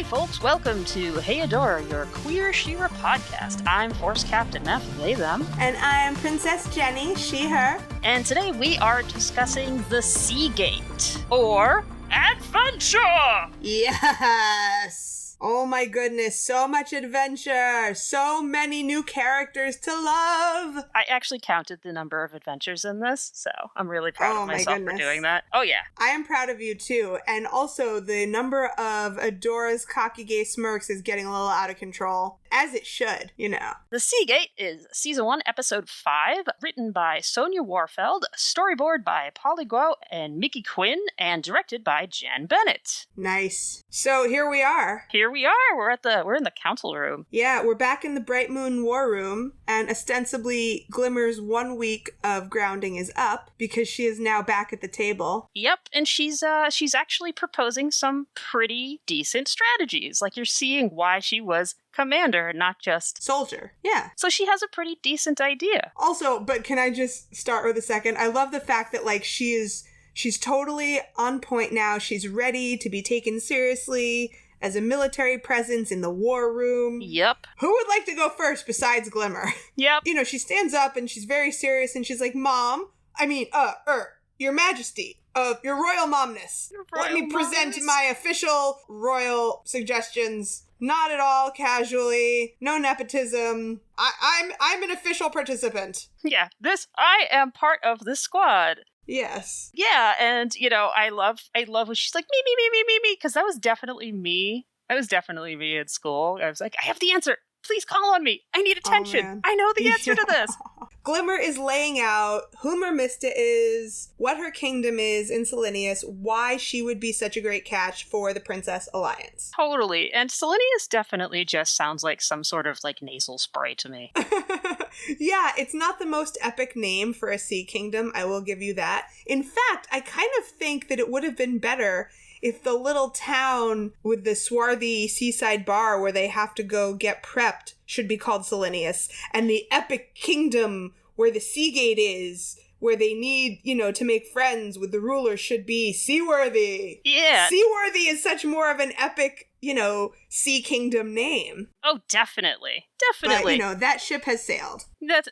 Hey folks, welcome to Hey Adora, your queer She-Ra podcast. I'm Force Captain F, they, them. And I'm Princess Jenny, she, her. And today we are discussing the Seagate, or Adventure! Yes! Oh my goodness, so much adventure! So many new characters to love! I actually counted the number of adventures in this, so I'm really proud of myself for doing that. Oh yeah. I am proud of you too, and also the number of Adora's cocky gay smirks is getting a little out of control. As it should, you know. The Seagate is Season 1, Episode 5, written by Sonia Warfeld, storyboard by Polly Guo and Mickey Quinn, and directed by Jan Bennett. Nice. So here we are. Here we are. We're in the council room. Yeah, we're back in the Bright Moon War Room, and ostensibly Glimmer's 1 week of grounding is up because she is now back at the table. Yep, and she's actually proposing some pretty decent strategies. Like, you're seeing why she was commander, not just soldier. Yeah. So she has a pretty decent idea. Also, but can I just start with a second? I love the fact that, like, she's totally on point now. She's ready to be taken seriously as a military presence in the war room. Yep. Who would like to go first besides Glimmer? Yep. You know, she stands up and she's very serious and she's like, Your Majesty, your royal momness. Let me present my official royal suggestions. Not at all casually. No nepotism. I'm an official participant. Yeah, I am part of this squad. Yes. Yeah, and I love when she's like me, because that was definitely me. That was definitely me at school. I was like, I have the answer. Please call on me. I need attention. Oh, I know the answer to this. Glimmer is laying out who Mermista is, what her kingdom is in Selenius, why she would be such a great catch for the Princess Alliance. Totally. And Selenius definitely just sounds like some sort of like nasal spray to me. Yeah, it's not the most epic name for a sea kingdom, I will give you that. In fact, I kind of think that it would have been better if the little town with the swarthy seaside bar where they have to go get prepped should be called Selenius, and the epic kingdom where the Seagate is, where they need, to make friends with the ruler, should be Seaworthy. Yeah. Seaworthy is such more of an epic, sea kingdom name. Oh, definitely. Definitely. But, that ship has sailed. That's,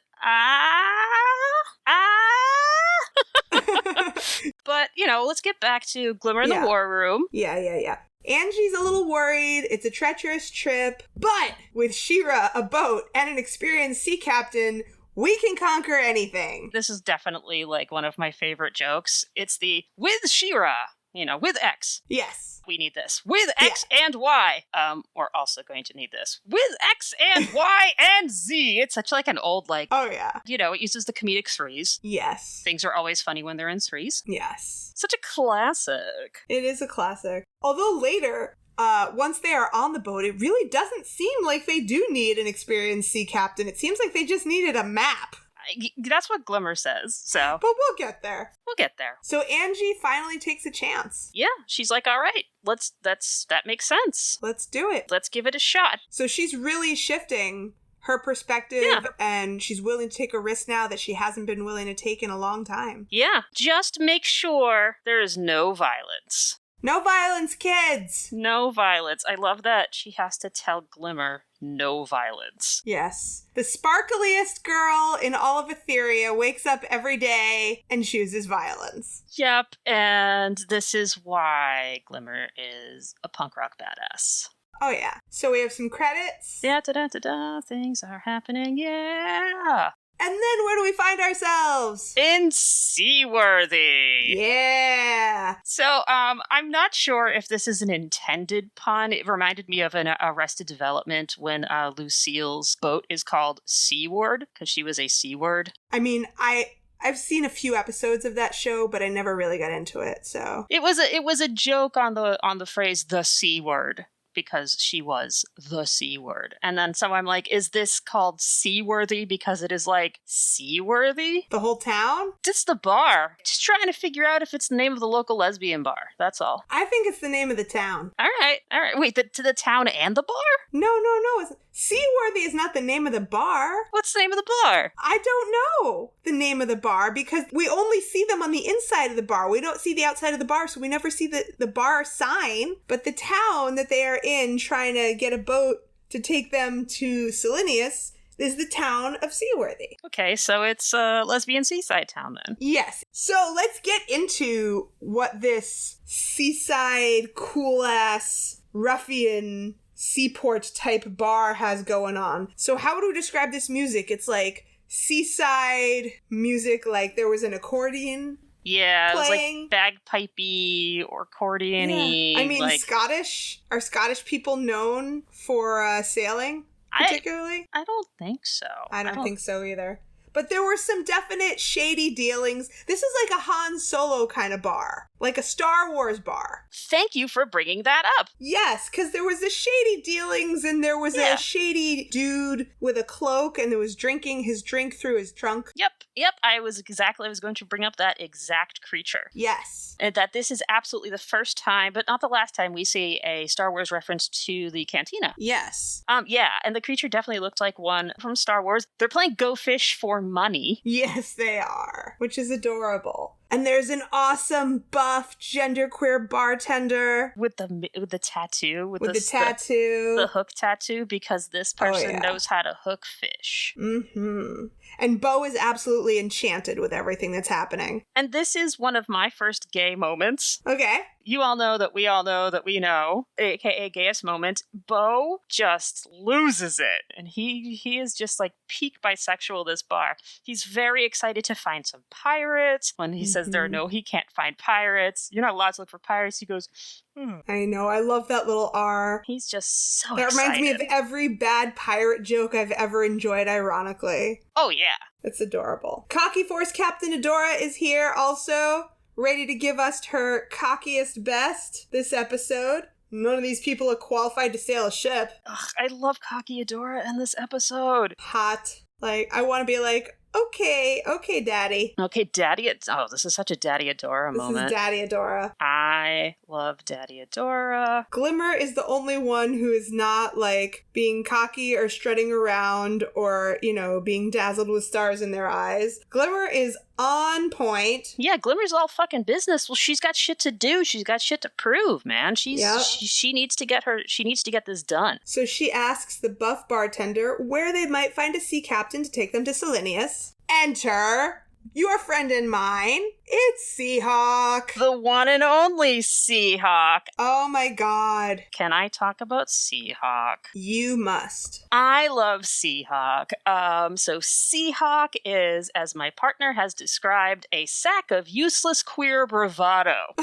But, let's get back to Glimmer in the war room. Yeah. Angie's a little worried. It's a treacherous trip. But with She-Ra, a boat, and an experienced sea captain, we can conquer anything. This is definitely, like, one of my favorite jokes. It's the, with She-Ra, with X. Yes. We need this. With X and Y. We're also going to need this. With X and Y and Z. It's such like an old, like... Oh, yeah. It uses the comedic threes. Yes. Things are always funny when they're in threes. Yes. Such a classic. It is a classic. Although later, once they are on the boat, it really doesn't seem like they do need an experienced sea captain. It seems like they just needed a map. That's what Glimmer says, so... But we'll get there. We'll get there. So Angie finally takes a chance. Yeah, she's like, all right, that makes sense. Let's do it. Let's give it a shot. So she's really shifting her perspective, and she's willing to take a risk now that she hasn't been willing to take in a long time. Yeah, just make sure there is no violence. No violence, kids! No violence. I love that she has to tell Glimmer no violence. Yes. The sparkliest girl in all of Etheria wakes up every day and chooses violence. Yep, and this is why Glimmer is a punk rock badass. Oh, yeah. So we have some credits. Da-da-da-da-da, things are happening, yeah! And then where do we find ourselves? In Seaworthy. Yeah. So, I'm not sure if this is an intended pun. It reminded me of an Arrested Development when Lucille's boat is called Seaward, because she was a C-word. I mean, I've seen a few episodes of that show, but I never really got into it, so. It was a joke on the phrase the C-word, because she was the C-word. And then so I'm like, is this called Seaworthy because it is like seaworthy? The whole town? Just the bar. Just trying to figure out if it's the name of the local lesbian bar. That's all. I think it's the name of the town. All right. Wait, to the town and the bar? No. Seaworthy is not the name of the bar. What's the name of the bar? I don't know the name of the bar because we only see them on the inside of the bar. We don't see the outside of the bar, so we never see the bar sign. But the town that they are in trying to get a boat to take them to Selenius is the town of Seaworthy. Okay, so it's a lesbian seaside town then. Yes. So let's get into what this seaside, cool-ass, ruffian, seaport-type bar has going on. So how would we describe this music? It's like seaside music, like there was an accordion. Yeah, playing. It was like bagpipey or accordion-y. Yeah. I mean, like, Scottish? Are Scottish people known for sailing, particularly? I don't think so. I don't think so either. But there were some definite shady dealings. This is like a Han Solo kind of bar. Like a Star Wars bar. Thank you for bringing that up. Yes, because there was the shady dealings and there was a shady dude with a cloak and there was drinking his drink through his trunk. Yep. I was going to bring up that exact creature. Yes. And that this is absolutely the first time, but not the last time, we see a Star Wars reference to the cantina. Yes. Yeah, and the creature definitely looked like one from Star Wars. They're playing Go Fish for money. Yes, they are, which is adorable. And there's an awesome buff genderqueer bartender with the tattoo, with the tattoo, the hook tattoo, because this person knows how to hook fish. Mm-hmm. And Bo is absolutely enchanted with everything that's happening. And this is one of my first gay moments. Okay. You all know that we all know that we know, aka gayest moment. Bo just loses it. And he is just like peak bisexual, this bar. He's very excited to find some pirates. When he says he can't find pirates. You're not allowed to look for pirates. He goes, I know. I love that little R. He's just so That excited. reminds me of every bad pirate joke I've ever enjoyed, ironically. Oh, yeah. It's adorable. Cocky Force Captain Adora is here also, ready to give us her cockiest best this episode. None of these people are qualified to sail a ship. Ugh, I love Cocky Adora in this episode. Hot. Like, I want to be like, okay, daddy. Okay, daddy. This is such a Daddy Adora moment. This is Daddy Adora. I love Daddy Adora. Glimmer is the only one who is not, like, being cocky or strutting around or, being dazzled with stars in their eyes. Glimmer is on point. Yeah, Glimmer's all fucking business. Well, she's got shit to do. She's got shit to prove, man. She needs to get this done. So she asks the buff bartender where they might find a sea captain to take them to Selenius. Enter your friend and mine. It's Seahawk. The one and only Seahawk. Oh my god. Can I talk about Seahawk? You must. I love Seahawk. So Seahawk is, as my partner has described, a sack of useless queer bravado.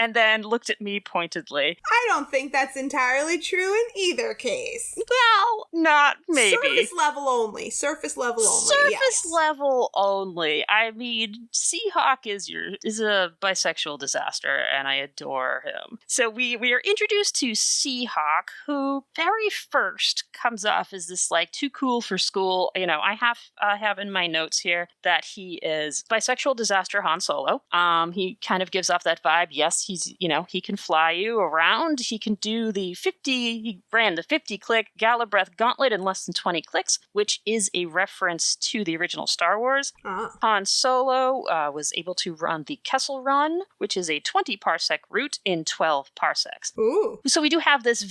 And then looked at me pointedly. I don't think that's entirely true in either case. Well, not maybe. Surface level only. Surface level only. I mean, Seahawk is a bisexual disaster, and I adore him. So we are introduced to Seahawk, who very first comes off as this like too cool for school. I have in my notes here that he is bisexual disaster Han Solo. He kind of gives off that vibe. Yes, he can fly you around. He can do he ran the 50-click Galabreath gauntlet in less than 20 clicks, which is a reference to the original Star Wars. Han Solo was able to run the Kessel Run, which is a 20 parsec route in 12 parsecs. Ooh. So we do have this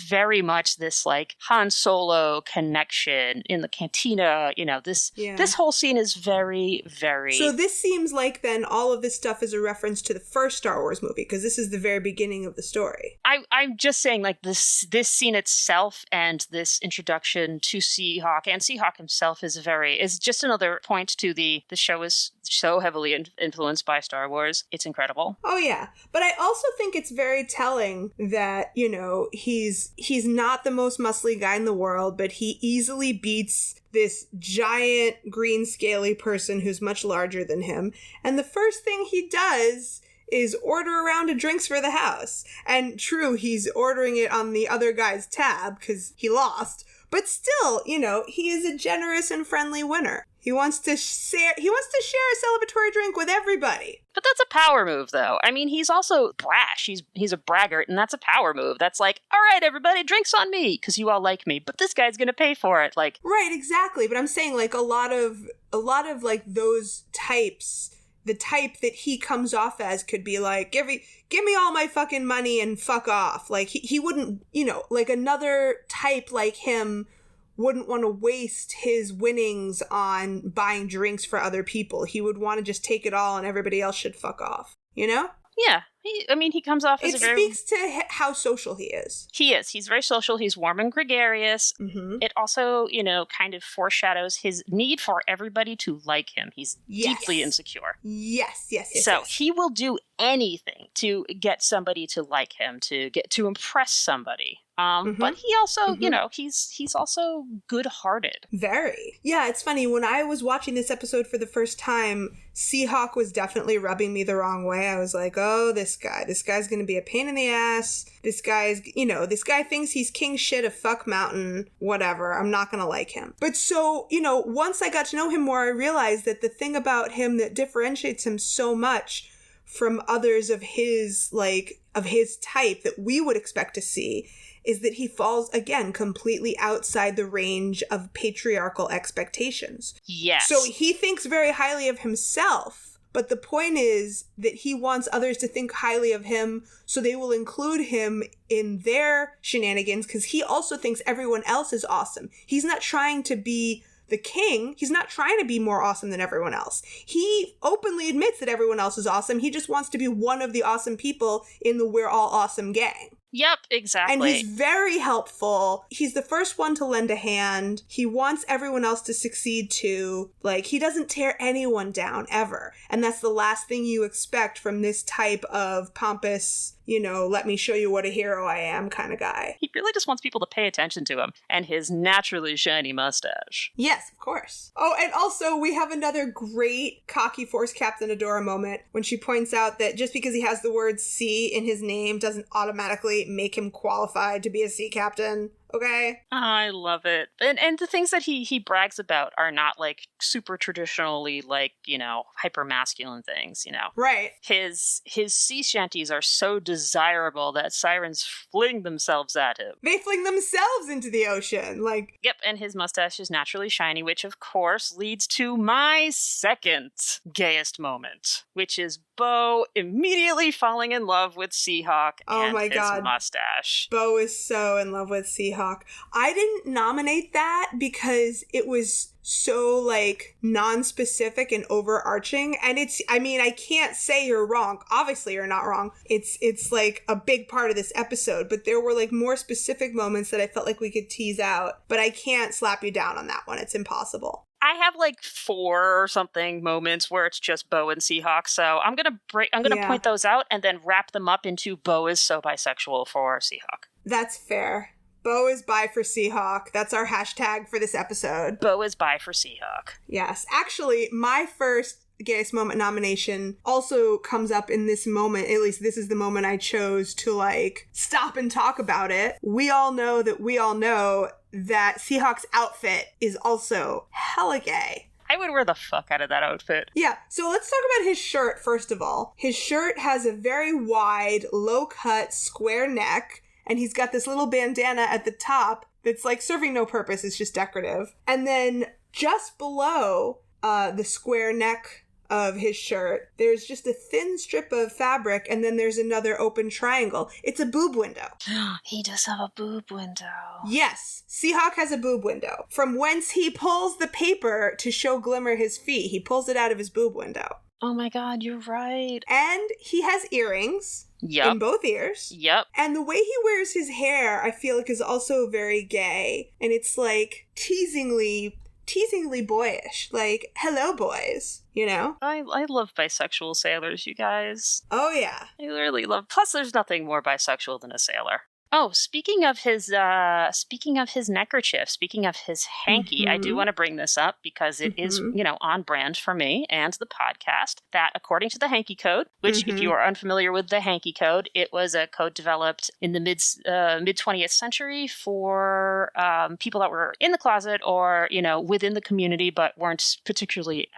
like Han Solo connection in the cantina. This whole scene is very, very... So this seems like then all of this stuff is a reference to the first Star Wars movie, because this is the very beginning of the story. I'm just saying, like, this scene itself and this introduction to Seahawk, and Seahawk himself is just another point to the show is so heavily influenced by Star Wars. It's incredible. Oh yeah, but I also think it's very telling that he's not the most muscly guy in the world, but he easily beats this giant green scaly person who's much larger than him, and the first thing he does is order a round of drinks for the house. And true, he's ordering it on the other guy's tab because he lost. But still, he is a generous and friendly winner. He wants to share a celebratory drink with everybody. But that's a power move, though. I mean, he's also brash. He's a braggart, and that's a power move. That's like, all right, everybody, drinks on me, because you all like me. But this guy's gonna pay for it. Like, right, exactly. But I'm saying, like, a lot of like those types, the type that he comes off as could be like, give me all my fucking money and fuck off. Like, he wouldn't, like another type like him wouldn't want to waste his winnings on buying drinks for other people. He would want to just take it all and everybody else should fuck off, Yeah. He comes off as it speaks to how social he is. He is. He's very social. He's warm and gregarious. Mm-hmm. It also, kind of foreshadows his need for everybody to like him. He's deeply insecure. Yes. So he will do anything to get somebody to like him, to impress somebody. But he also, he's also good-hearted. Very. Yeah, it's funny. When I was watching this episode for the first time, Seahawk was definitely rubbing me the wrong way. I was like, oh, this guy's going to be a pain in the ass. This guy thinks he's king shit of fuck mountain, whatever. I'm not going to like him. But so, once I got to know him more, I realized that the thing about him that differentiates him so much from others of his type that we would expect to see is that he falls, again, completely outside the range of patriarchal expectations. Yes. So he thinks very highly of himself, but the point is that he wants others to think highly of him, so they will include him in their shenanigans, because he also thinks everyone else is awesome. He's not trying to be the king. He's not trying to be more awesome than everyone else. He openly admits that everyone else is awesome. He just wants to be one of the awesome people in the We're All Awesome gang. Yep, exactly. And he's very helpful. He's the first one to lend a hand. He wants everyone else to succeed too. Like, he doesn't tear anyone down, ever. And that's the last thing you expect from this type of pompous, let me show you what a hero I am kind of guy. He really just wants people to pay attention to him and his naturally shiny mustache. Yes, of course. Oh, and also we have another great cocky Force Captain Adora moment when she points out that just because he has the word sea in his name doesn't automatically make him qualified to be a sea captain. Okay. I love it. And the things that he brags about are not like super traditionally like, hyper masculine things, Right. His sea shanties are so desirable that sirens fling themselves at him. They fling themselves into the ocean. Like, yep, and his mustache is naturally shiny, which of course leads to my second gayest moment, which is Bo immediately falling in love with Seahawk and his mustache. Bo is so in love with Seahawk. I didn't nominate that because it was so, non-specific and overarching. And I can't say you're wrong. Obviously, you're not wrong. It's a big part of this episode. But there were, more specific moments that I felt like we could tease out. But I can't slap you down on that one. It's impossible. I have 4 or something moments where it's just Bo and Seahawk, so I'm gonna point those out and then wrap them up into Bo is so bisexual for Seahawk. That's fair. Bo is bi for Seahawk. That's our hashtag for this episode. Bo is bi for Seahawk. Yes. Actually, my first Gayest Moment nomination also comes up in this moment. At least this is the moment I chose to stop and talk about it. We all know that Seahawk's outfit is also hella gay. I would wear the fuck out of that outfit. Yeah, so let's talk about his shirt first of all. His shirt has a very wide, low-cut, square neck, and he's got this little bandana at the top that's serving no purpose. It's just decorative. And then just below the square neck of his shirt, there's just a thin strip of fabric, and then there's another open triangle. It's a boob window. He does have a boob window. Yes, Seahawk has a boob window, from whence he pulls the paper to show Glimmer his feet. He pulls it out of his boob window. Oh my god, you're right. And he has earrings. Yep. In both ears. Yep. And the way he wears his hair, I feel is also very gay. And it's teasingly boyish. Hello, boys. I love bisexual sailors, you guys. Oh, yeah. I really love. Plus, there's nothing more bisexual than a sailor. Oh, speaking of his neckerchief, speaking of his hanky, I do want to bring this up because it is, on brand for me and the podcast, that according to the hanky code, which if you are unfamiliar with the hanky code, it was a code developed in the mid 20th century for people that were in the closet or, within the community, but weren't particularly...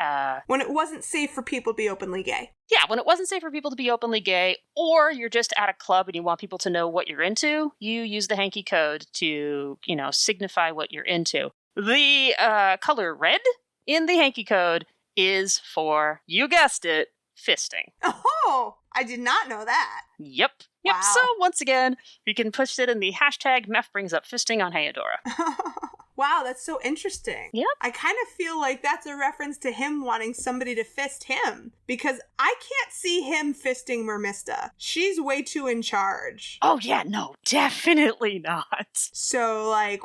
when it wasn't safe for people to be openly gay. Yeah, when it wasn't safe for people to be openly gay, or you're just at a club and you want people to know what you're into, you use the hanky code to, signify what you're into. The color red in the hanky code is for, you guessed it, fisting. Oh, I did not know that. Yep. Wow. So once again, you can push it in the hashtag Meph brings up fisting on Hey Adora. Wow, that's so interesting. Yep. I kind of feel like that's a reference to him wanting somebody to fist him, because I can't see him fisting Mermista. She's way too in charge. Oh yeah, no, definitely not. So, like,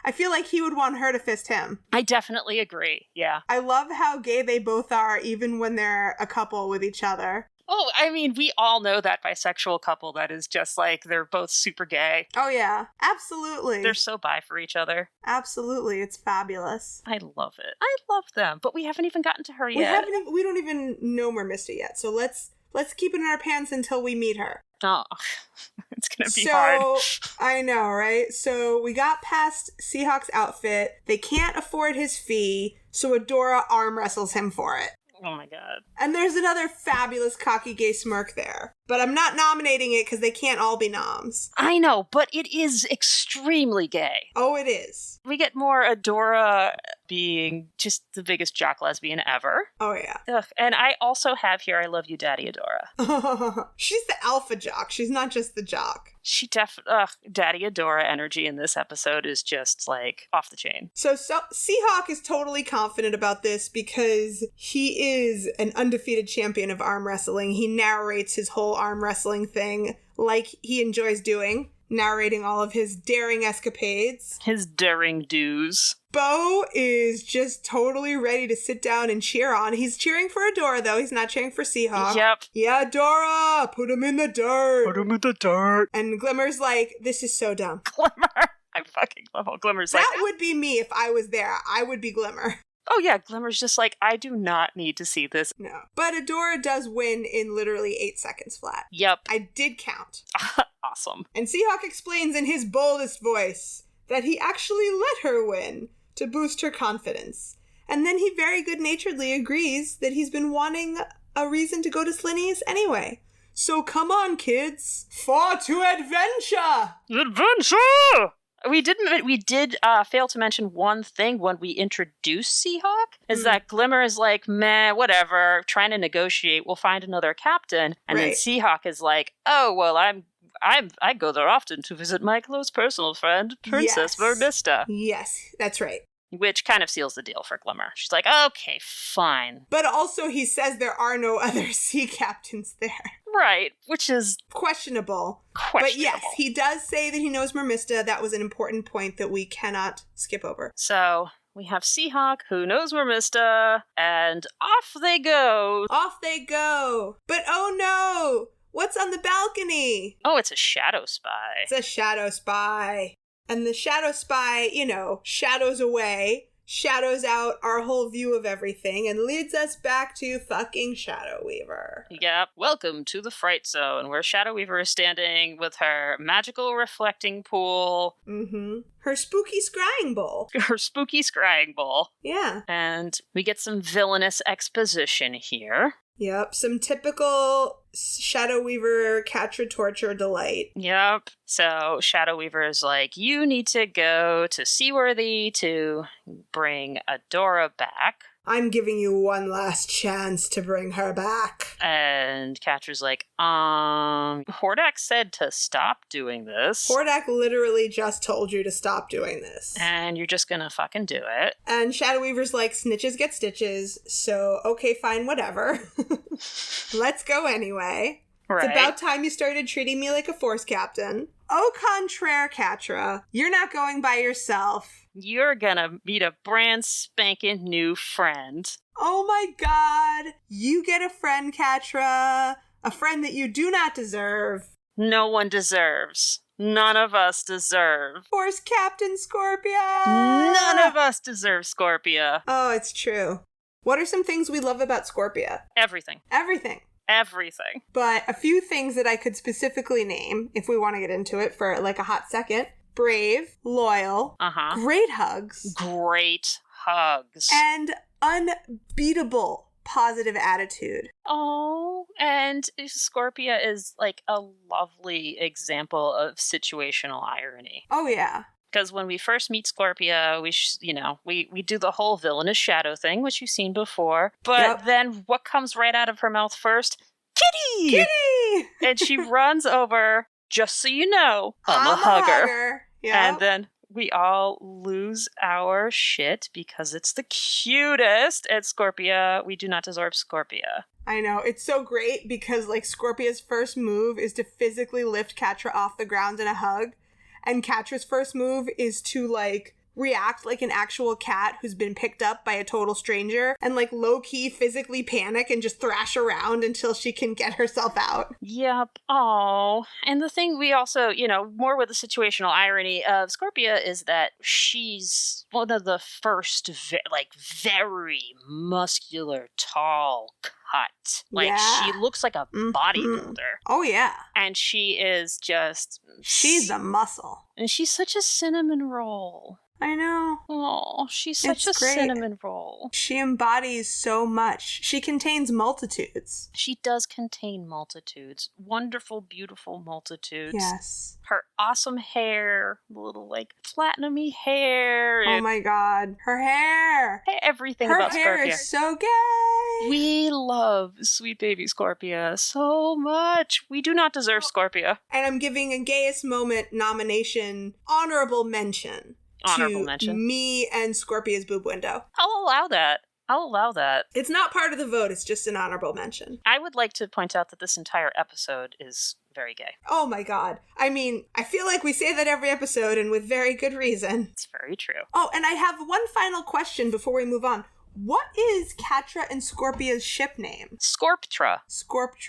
I feel like he would want her to fist him. I definitely agree, yeah. I love how gay they both are, even when they're a couple with each other. Oh, I mean, we all know that bisexual couple that is just like, they're both super gay. Oh, yeah. Absolutely. They're so bi for each other. Absolutely. It's fabulous. I love it. I love them, but we haven't even gotten to her yet. We don't even know Mermista yet, so let's keep it in our pants until we meet her. Oh, it's gonna be hard. I know, right? So we got past Seahawk's outfit. They can't afford his fee, so Adora arm wrestles him for it. Oh my god. And there's another fabulous cocky gay smirk there. But I'm not nominating it because they can't all be noms. I know, but it is extremely gay. Oh, it is. We get more Adora being just the biggest jock lesbian ever. Oh, yeah. Ugh. And I also have here, I love you, Daddy Adora. She's the alpha jock. She's not just the jock. She Daddy Adora energy in this episode is just, like, off the chain. So Seahawk is totally confident about this because he is an undefeated champion of arm wrestling. He narrates his whole arm wrestling thing like he enjoys doing, narrating all of his daring escapades. His daring do's. Bo is just totally ready to sit down and cheer on. He's cheering for Adora, though. He's not cheering for Seahawk. Yep. Yeah, Adora! Put him in the dirt! Put him in the dirt! And Glimmer's like, this is so dumb. Glimmer! I fucking love how Glimmer's that would be me if I was there. I would be Glimmer. Oh yeah, Glimmer's just like, I do not need to see this. No. But Adora does win in literally 8 seconds flat. Yep. I did count. Awesome. And Seahawk explains in his boldest voice that he actually let her win to boost her confidence. And then he very good-naturedly agrees that he's been wanting a reason to go to Slinius anyway. So come on, kids. For to adventure! Adventure! We did fail to mention one thing when we introduced Seahawk, is that Glimmer is like, meh, whatever, trying to negotiate, we'll find another captain. And then Seahawk is like, oh, well, I go there often to visit my close personal friend, Princess Mermista. Yes, that's right. Which kind of seals the deal for Glimmer. She's like, okay, fine. But also he says there are no other sea captains there. Right, which is questionable. But yes, he does say that he knows Mermista. That was an important point that we cannot skip over. So we have Seahawk, who knows Mermista, and off they go. Off they go. But oh no! What's on the balcony? Oh, it's a shadow spy. It's a shadow spy. And the shadow spy, shadows away, shadows out our whole view of everything, and leads us back to fucking Shadow Weaver. Yep. Welcome to the Fright Zone, where Shadow Weaver is standing with her magical reflecting pool. Mm-hmm. Her spooky scrying bowl. Her spooky scrying bowl. Yeah. And we get some villainous exposition here. Yep, some typical Shadow Weaver Catra torture delight. Yep. So Shadow Weaver is like, you need to go to Seaworthy to bring Adora back. I'm giving you one last chance to bring her back. And Catra's like, Hordak said to stop doing this. Hordak literally just told you to stop doing this. And you're just gonna fucking do it. And Shadow Weaver's like, snitches get stitches, so okay, fine, whatever. Let's go anyway. Right. It's about time you started treating me like a force captain. Au contraire, Catra, you're not going by yourself. You're gonna meet a brand spanking new friend. Oh my god! You get a friend, Catra. A friend that you do not deserve. No one deserves. None of us deserve. Force Captain Scorpia! None of us deserve Scorpia. Oh, it's true. What are some things we love about Scorpia? Everything. Everything. Everything. But a few things that I could specifically name, if we want to get into it for like a hot second. Brave, loyal, great hugs. Great hugs. And unbeatable positive attitude. Oh, and Scorpia is like a lovely example of situational irony. Oh, yeah. Because when we first meet Scorpia, we do the whole villainous shadow thing, which you've seen before. But then what comes right out of her mouth first? Kitty! Kitty! And she runs over, just so you know, I'm a hugger. Yep. And then we all lose our shit because it's the cutest. And Scorpia, we do not deserve Scorpia. I know. It's so great because, like, Scorpia's first move is to physically lift Catra off the ground in a hug. And Catra's first move is to, like, react like an actual cat who's been picked up by a total stranger and, like, low-key physically panic and just thrash around until she can get herself out. Yep. Oh. And the thing we also, more with the situational irony of Scorpia is that she's one of the first, very muscular, tall, cut. Like, she looks like a bodybuilder. Oh, yeah. And she is just... She's a muscle. And she's such a cinnamon roll. I know. Oh, she's such a cinnamon roll. She embodies so much. She contains multitudes. She does contain multitudes. Wonderful, beautiful multitudes. Yes. Her awesome hair, little, like, platinum-y hair. Oh my god. Her hair. Everything about Scorpia. Her hair is so gay. We love sweet baby Scorpia so much. We do not deserve Scorpia. And I'm giving a gayest moment nomination, honorable mention. Me and Scorpia's boob window. I'll allow that. It's not part of the vote, it's just an honorable mention. I would like to point out that this entire episode is very gay. Oh my god. I mean, I feel like we say that every episode and with very good reason. It's very true. Oh, and I have one final question before we move on. What is Catra and Scorpia's ship name? Scorptra.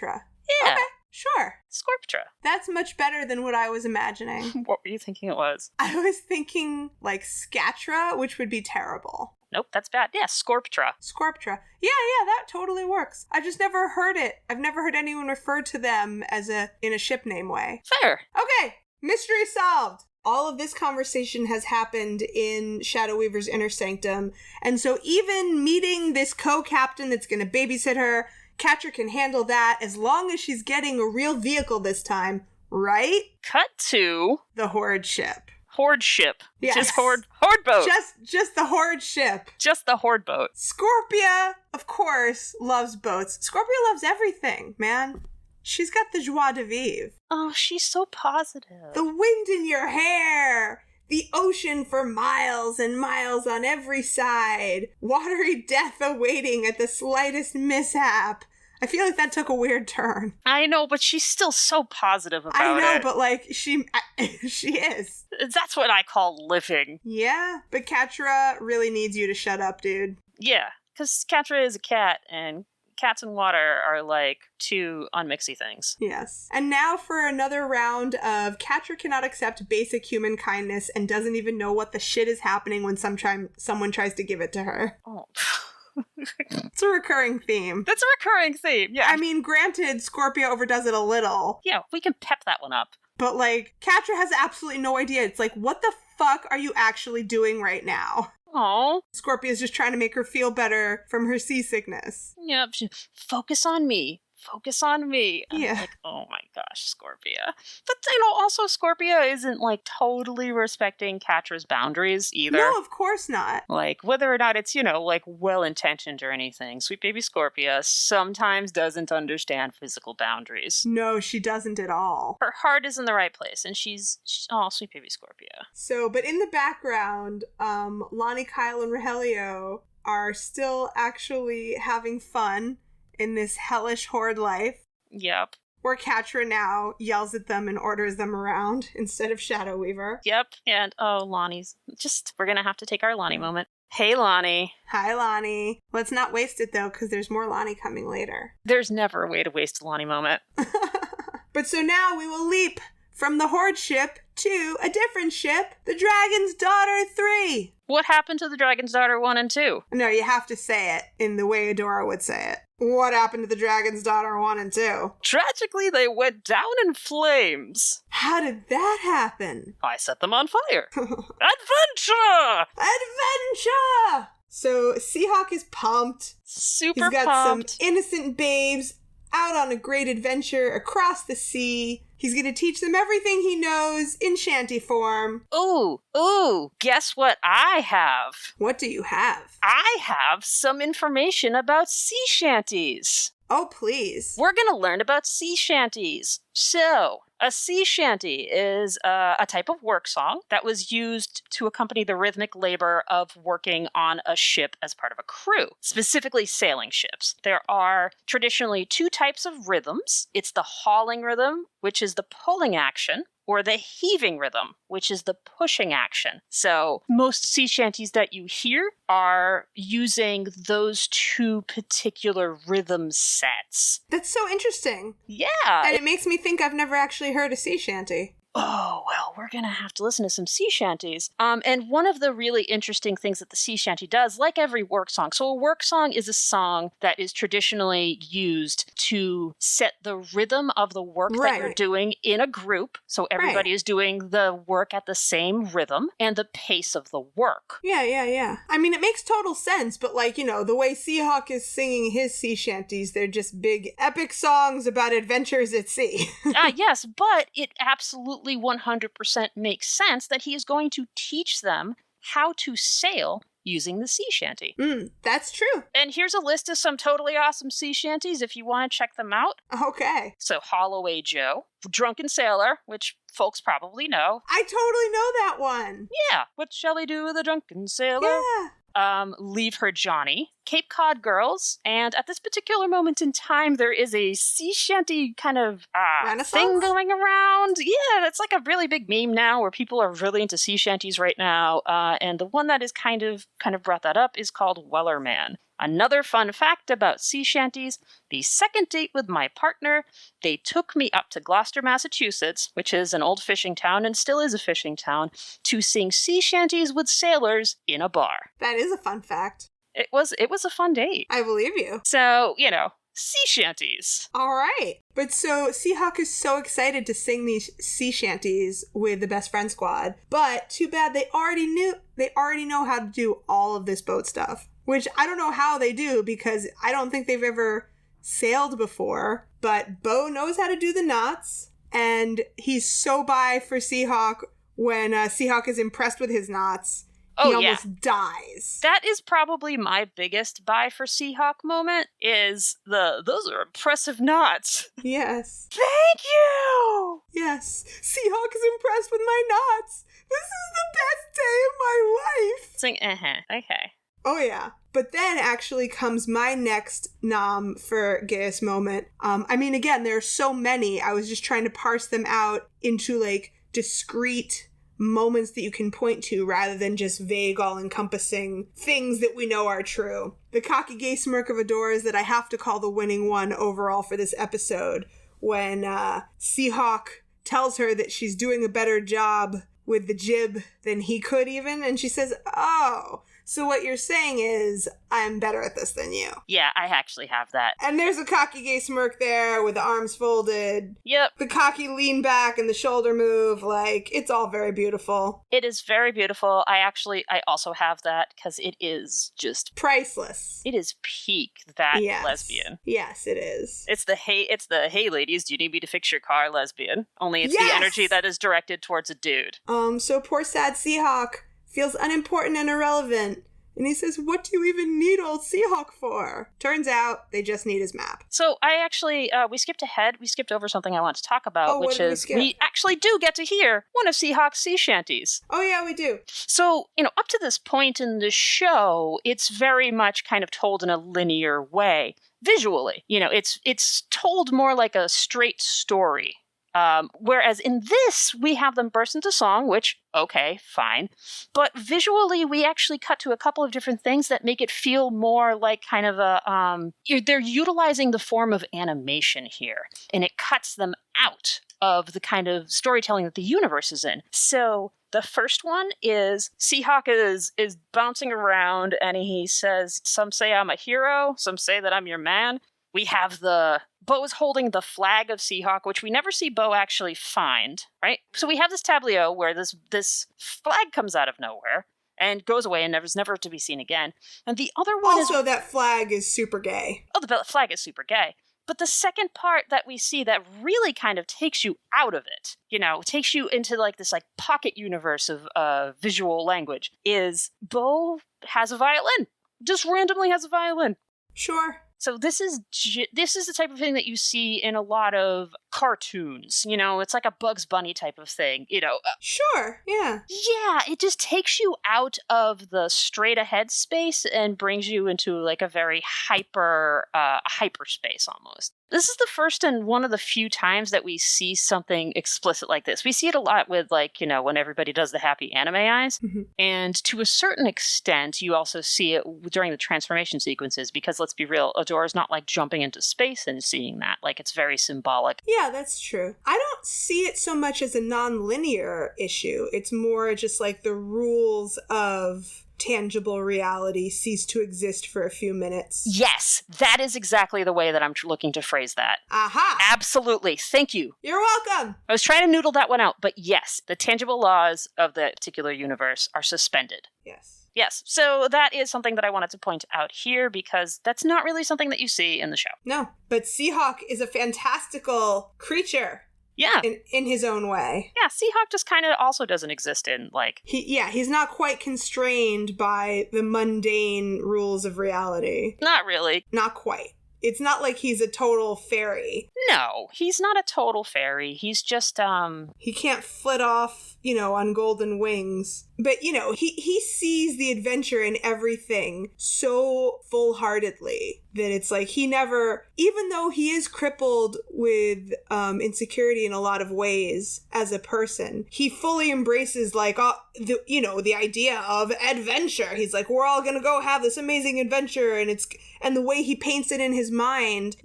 Yeah. Okay. Sure. Scorptra. That's much better than what I was imagining. What were you thinking it was? I was thinking, like, Scatra, which would be terrible. Nope, that's bad. Yeah, Scorptra. Yeah, that totally works. I've just never heard it. I've never heard anyone refer to them as in a ship name way. Fair. Okay, mystery solved. All of this conversation has happened in Shadow Weaver's inner sanctum, and so even meeting this co-captain that's going to babysit her, Catra can handle that as long as she's getting a real vehicle this time, right? Cut to the Horde ship. Horde ship. Yes. Just Horde boat. Just the Horde ship. Just the Horde boat. Scorpia, of course, loves boats. Scorpia loves everything, man. She's got the joie de vivre. Oh, she's so positive. The wind in your hair. The ocean for miles and miles on every side. Watery death awaiting at the slightest mishap. I feel like that took a weird turn. I know, but she's still so positive about it. I know, but like, she is. That's what I call living. Yeah, but Catra really needs you to shut up, dude. Yeah, because Catra is a cat, and cats and water are like two unmixy things. Yes. And now for another round of Catra cannot accept basic human kindness and doesn't even know what the shit is happening when someone tries to give it to her. Oh. It's a recurring theme. That's a recurring theme, yeah. I mean, granted, Scorpia overdoes it a little. Yeah, we can pep that one up. But, like, Catra has absolutely no idea. It's like, what the fuck are you actually doing right now? Oh. Scorpia's just trying to make her feel better from her seasickness. Yep. Focus on me. Yeah. I'm like, oh my gosh, Scorpia. But, also Scorpia isn't, like, totally respecting Catra's boundaries either. No, of course not. Like, whether or not it's, like, well-intentioned or anything, sweet baby Scorpia sometimes doesn't understand physical boundaries. No, she doesn't at all. Her heart is in the right place, and she's sweet baby Scorpia. So, but in the background, Lonnie, Kyle, and Rogelio are still actually having fun in this hellish horde life. Yep. Where Catra now yells at them and orders them around instead of Shadow Weaver. Yep. And, Lonnie's we're gonna have to take our Lonnie moment. Hey, Lonnie. Hi, Lonnie. Let's not waste it, though, because there's more Lonnie coming later. There's never a way to waste a Lonnie moment. But so now we will leap from the Horde ship to a different ship, the Dragon's Daughter 3. What happened to the Dragon's Daughter 1 and 2? No, you have to say it in the way Adora would say it. What happened to the Dragon's Daughter 1 and 2? Tragically, they went down in flames. How did that happen? I set them on fire. Adventure! Adventure! So, Seahawk is pumped. Super pumped. He's got pumped. some innocent babes out on a great adventure across the sea. He's going to teach them everything he knows in shanty form. Ooh, guess what I have? What do you have? I have some information about sea shanties. Oh, please. We're going to learn about sea shanties. So, a sea shanty is a type of work song that was used to accompany the rhythmic labor of working on a ship as part of a crew, specifically sailing ships. There are traditionally two types of rhythms. It's the hauling rhythm, which is the pulling action, or the heaving rhythm, which is the pushing action. So most sea shanties that you hear are using those two particular rhythm sets. That's so interesting. Yeah. And it makes me think I've never actually heard a sea shanty. Oh, well, we're going to have to listen to some sea shanties. And one of the really interesting things that the sea shanty does, like every work song, so a work song is a song that is traditionally used to set the rhythm of the work that you're doing in a group. So everybody is doing the work at the same rhythm and the pace of the work. Yeah. I mean, it makes total sense, but like, you know, the way Seahawk is singing his sea shanties, they're just big epic songs about adventures at sea. Yes, but it absolutely 100% makes sense that he is going to teach them how to sail using the sea shanty. That's true. And here's a list of some totally awesome sea shanties if you want to check them out. Okay. So Holloway Joe, Drunken Sailor, which folks probably know. I totally know that one. Yeah. What shall we do with a drunken sailor? Yeah. Leave Her Johnny, Cape Cod Girls, and at this particular moment in time, there is a sea shanty kind of thing going around. Yeah, that's like a really big meme now where people are really into sea shanties right now, and the one that is kind of brought that up is called Wellerman. Another fun fact about sea shanties, the second date with my partner, they took me up to Gloucester, Massachusetts, which is an old fishing town and still is a fishing town, to sing sea shanties with sailors in a bar. That is a fun fact. It was a fun date. I believe you. So, you know, sea shanties. All right. But so Seahawk is so excited to sing these sea shanties with the Best Friend Squad, but too bad they already know how to do all of this boat stuff. Which I don't know how they do because I don't think they've ever sailed before. But Bo knows how to do the knots. And he's so by for Seahawk when Seahawk is impressed with his knots. He almost dies. That is probably my biggest buy for Seahawk moment is those are impressive knots. Yes. Thank you! Yes. Seahawk is impressed with my knots. This is the best day of my life. It's like, okay. Oh, yeah. But then actually comes my next nom for gayest moment. I mean, again, there are so many. I was just trying to parse them out into, like, discrete moments that you can point to rather than just vague, all-encompassing things that we know are true. The cocky gay smirk of Adora is that I have to call the winning one overall for this episode when Seahawk tells her that she's doing a better job with the jib than he could even, and she says, "Oh, so what you're saying is I'm better at this than you." Yeah, I actually have that. And there's a cocky gay smirk there with the arms folded. Yep. The cocky lean back and the shoulder move. Like, it's all very beautiful. It is very beautiful. I also have that because it is just priceless. It is peak that lesbian. Yes, it is. It's the hey ladies, do you need me to fix your car lesbian? Only it's the energy that is directed towards a dude. So poor sad Seahawk feels unimportant and irrelevant. And he says, "What do you even need old Seahawk for?" Turns out they just need his map. So I actually, we skipped ahead. We skipped over something I want to talk about, which is we actually do get to hear one of Seahawk's sea shanties. Oh, yeah, we do. So, up to this point in the show, it's very much kind of told in a linear way. Visually, it's told more like a straight story. Whereas in this, we have them burst into song, which, okay, fine. But visually, we actually cut to a couple of different things that make it feel more like kind of a, they're utilizing the form of animation here, and it cuts them out of the kind of storytelling that the universe is in. So the first one is Seahawk is bouncing around, and he says, "Some say I'm a hero, some say that I'm your man." We have Bo is holding the flag of Seahawk, which we never see Bo actually find, right? So we have this tableau where this flag comes out of nowhere and goes away and is never to be seen again. And the other one also, that flag is super gay. Oh, the flag is super gay. But the second part that we see that really kind of takes you out of it, takes you into like this like pocket universe of visual language, is Bo has a violin. Just randomly has a violin. Sure. So this is the type of thing that you see in a lot of cartoons. It's like a Bugs Bunny type of thing. Sure. Yeah. Yeah, it just takes you out of the straight ahead space and brings you into like a very hyperspace almost. This is the first and one of the few times that we see something explicit like this. We see it a lot with when everybody does the happy anime eyes. Mm-hmm. And to a certain extent, you also see it during the transformation sequences because let's be real, Adora's not like jumping into space and seeing that. Like it's very symbolic. Yeah, that's true. I don't see it so much as a non-linear issue. It's more just like the rules of tangible reality cease to exist for a few minutes. Yes, that is exactly the way that I'm looking to phrase that. Aha! Absolutely. Thank you. You're welcome. I was trying to noodle that one out, but yes, the tangible laws of the particular universe are suspended. Yes. Yes, so that is something that I wanted to point out here because that's not really something that you see in the show. No, but Seahawk is a fantastical creature. Yeah. In his own way. Yeah, Seahawk just kind of also doesn't exist in, he's not quite constrained by the mundane rules of reality. Not really. Not quite. It's not like he's a total fairy. No, he's not a total fairy. He's just, He can't flit off, on golden wings. But, he sees the adventure in everything so full-heartedly that it's like he never, even though he is crippled with insecurity in a lot of ways as a person, he fully embraces the idea of adventure. He's like, we're all gonna go have this amazing adventure, and the way he paints it in his mind,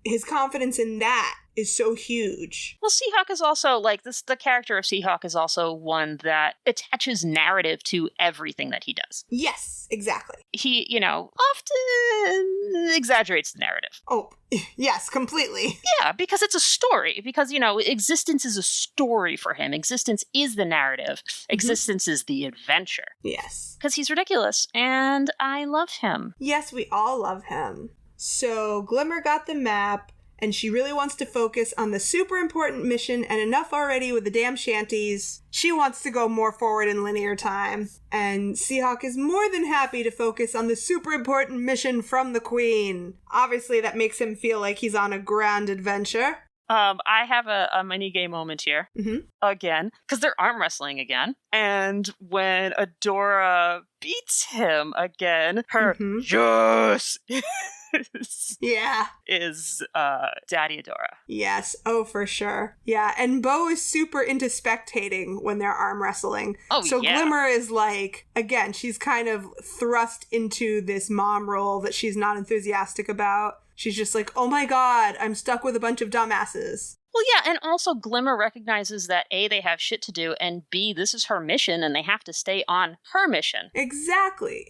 his confidence in that is so huge. Well, Seahawk is also, the character of Seahawk is also one that attaches narrative to everything that he does. Yes, exactly. He, often exaggerates the narrative. Oh, yes, completely. Yeah, because it's a story. Because, existence is a story for him. Existence is the narrative. Existence is the adventure. Yes. Because he's ridiculous, and I love him. Yes, we all love him. So, Glimmer got the map, and she really wants to focus on the super important mission, and enough already with the damn shanties. She wants to go more forward in linear time. And Seahawk is more than happy to focus on the super important mission from the Queen. Obviously, that makes him feel like he's on a grand adventure. I have a mini game moment here. Mm-hmm. Again, because they're arm wrestling again. And when Adora beats him again, her yes is Daddy Adora. Yes, oh for sure. Yeah, and Bo is super into spectating when they're arm wrestling. Oh, so yeah. Glimmer is again, she's kind of thrust into this mom role that she's not enthusiastic about. She's just like, oh my god, I'm stuck with a bunch of dumbasses. Well, yeah, and also Glimmer recognizes that A, they have shit to do, and B, this is her mission, and they have to stay on her mission. Exactly.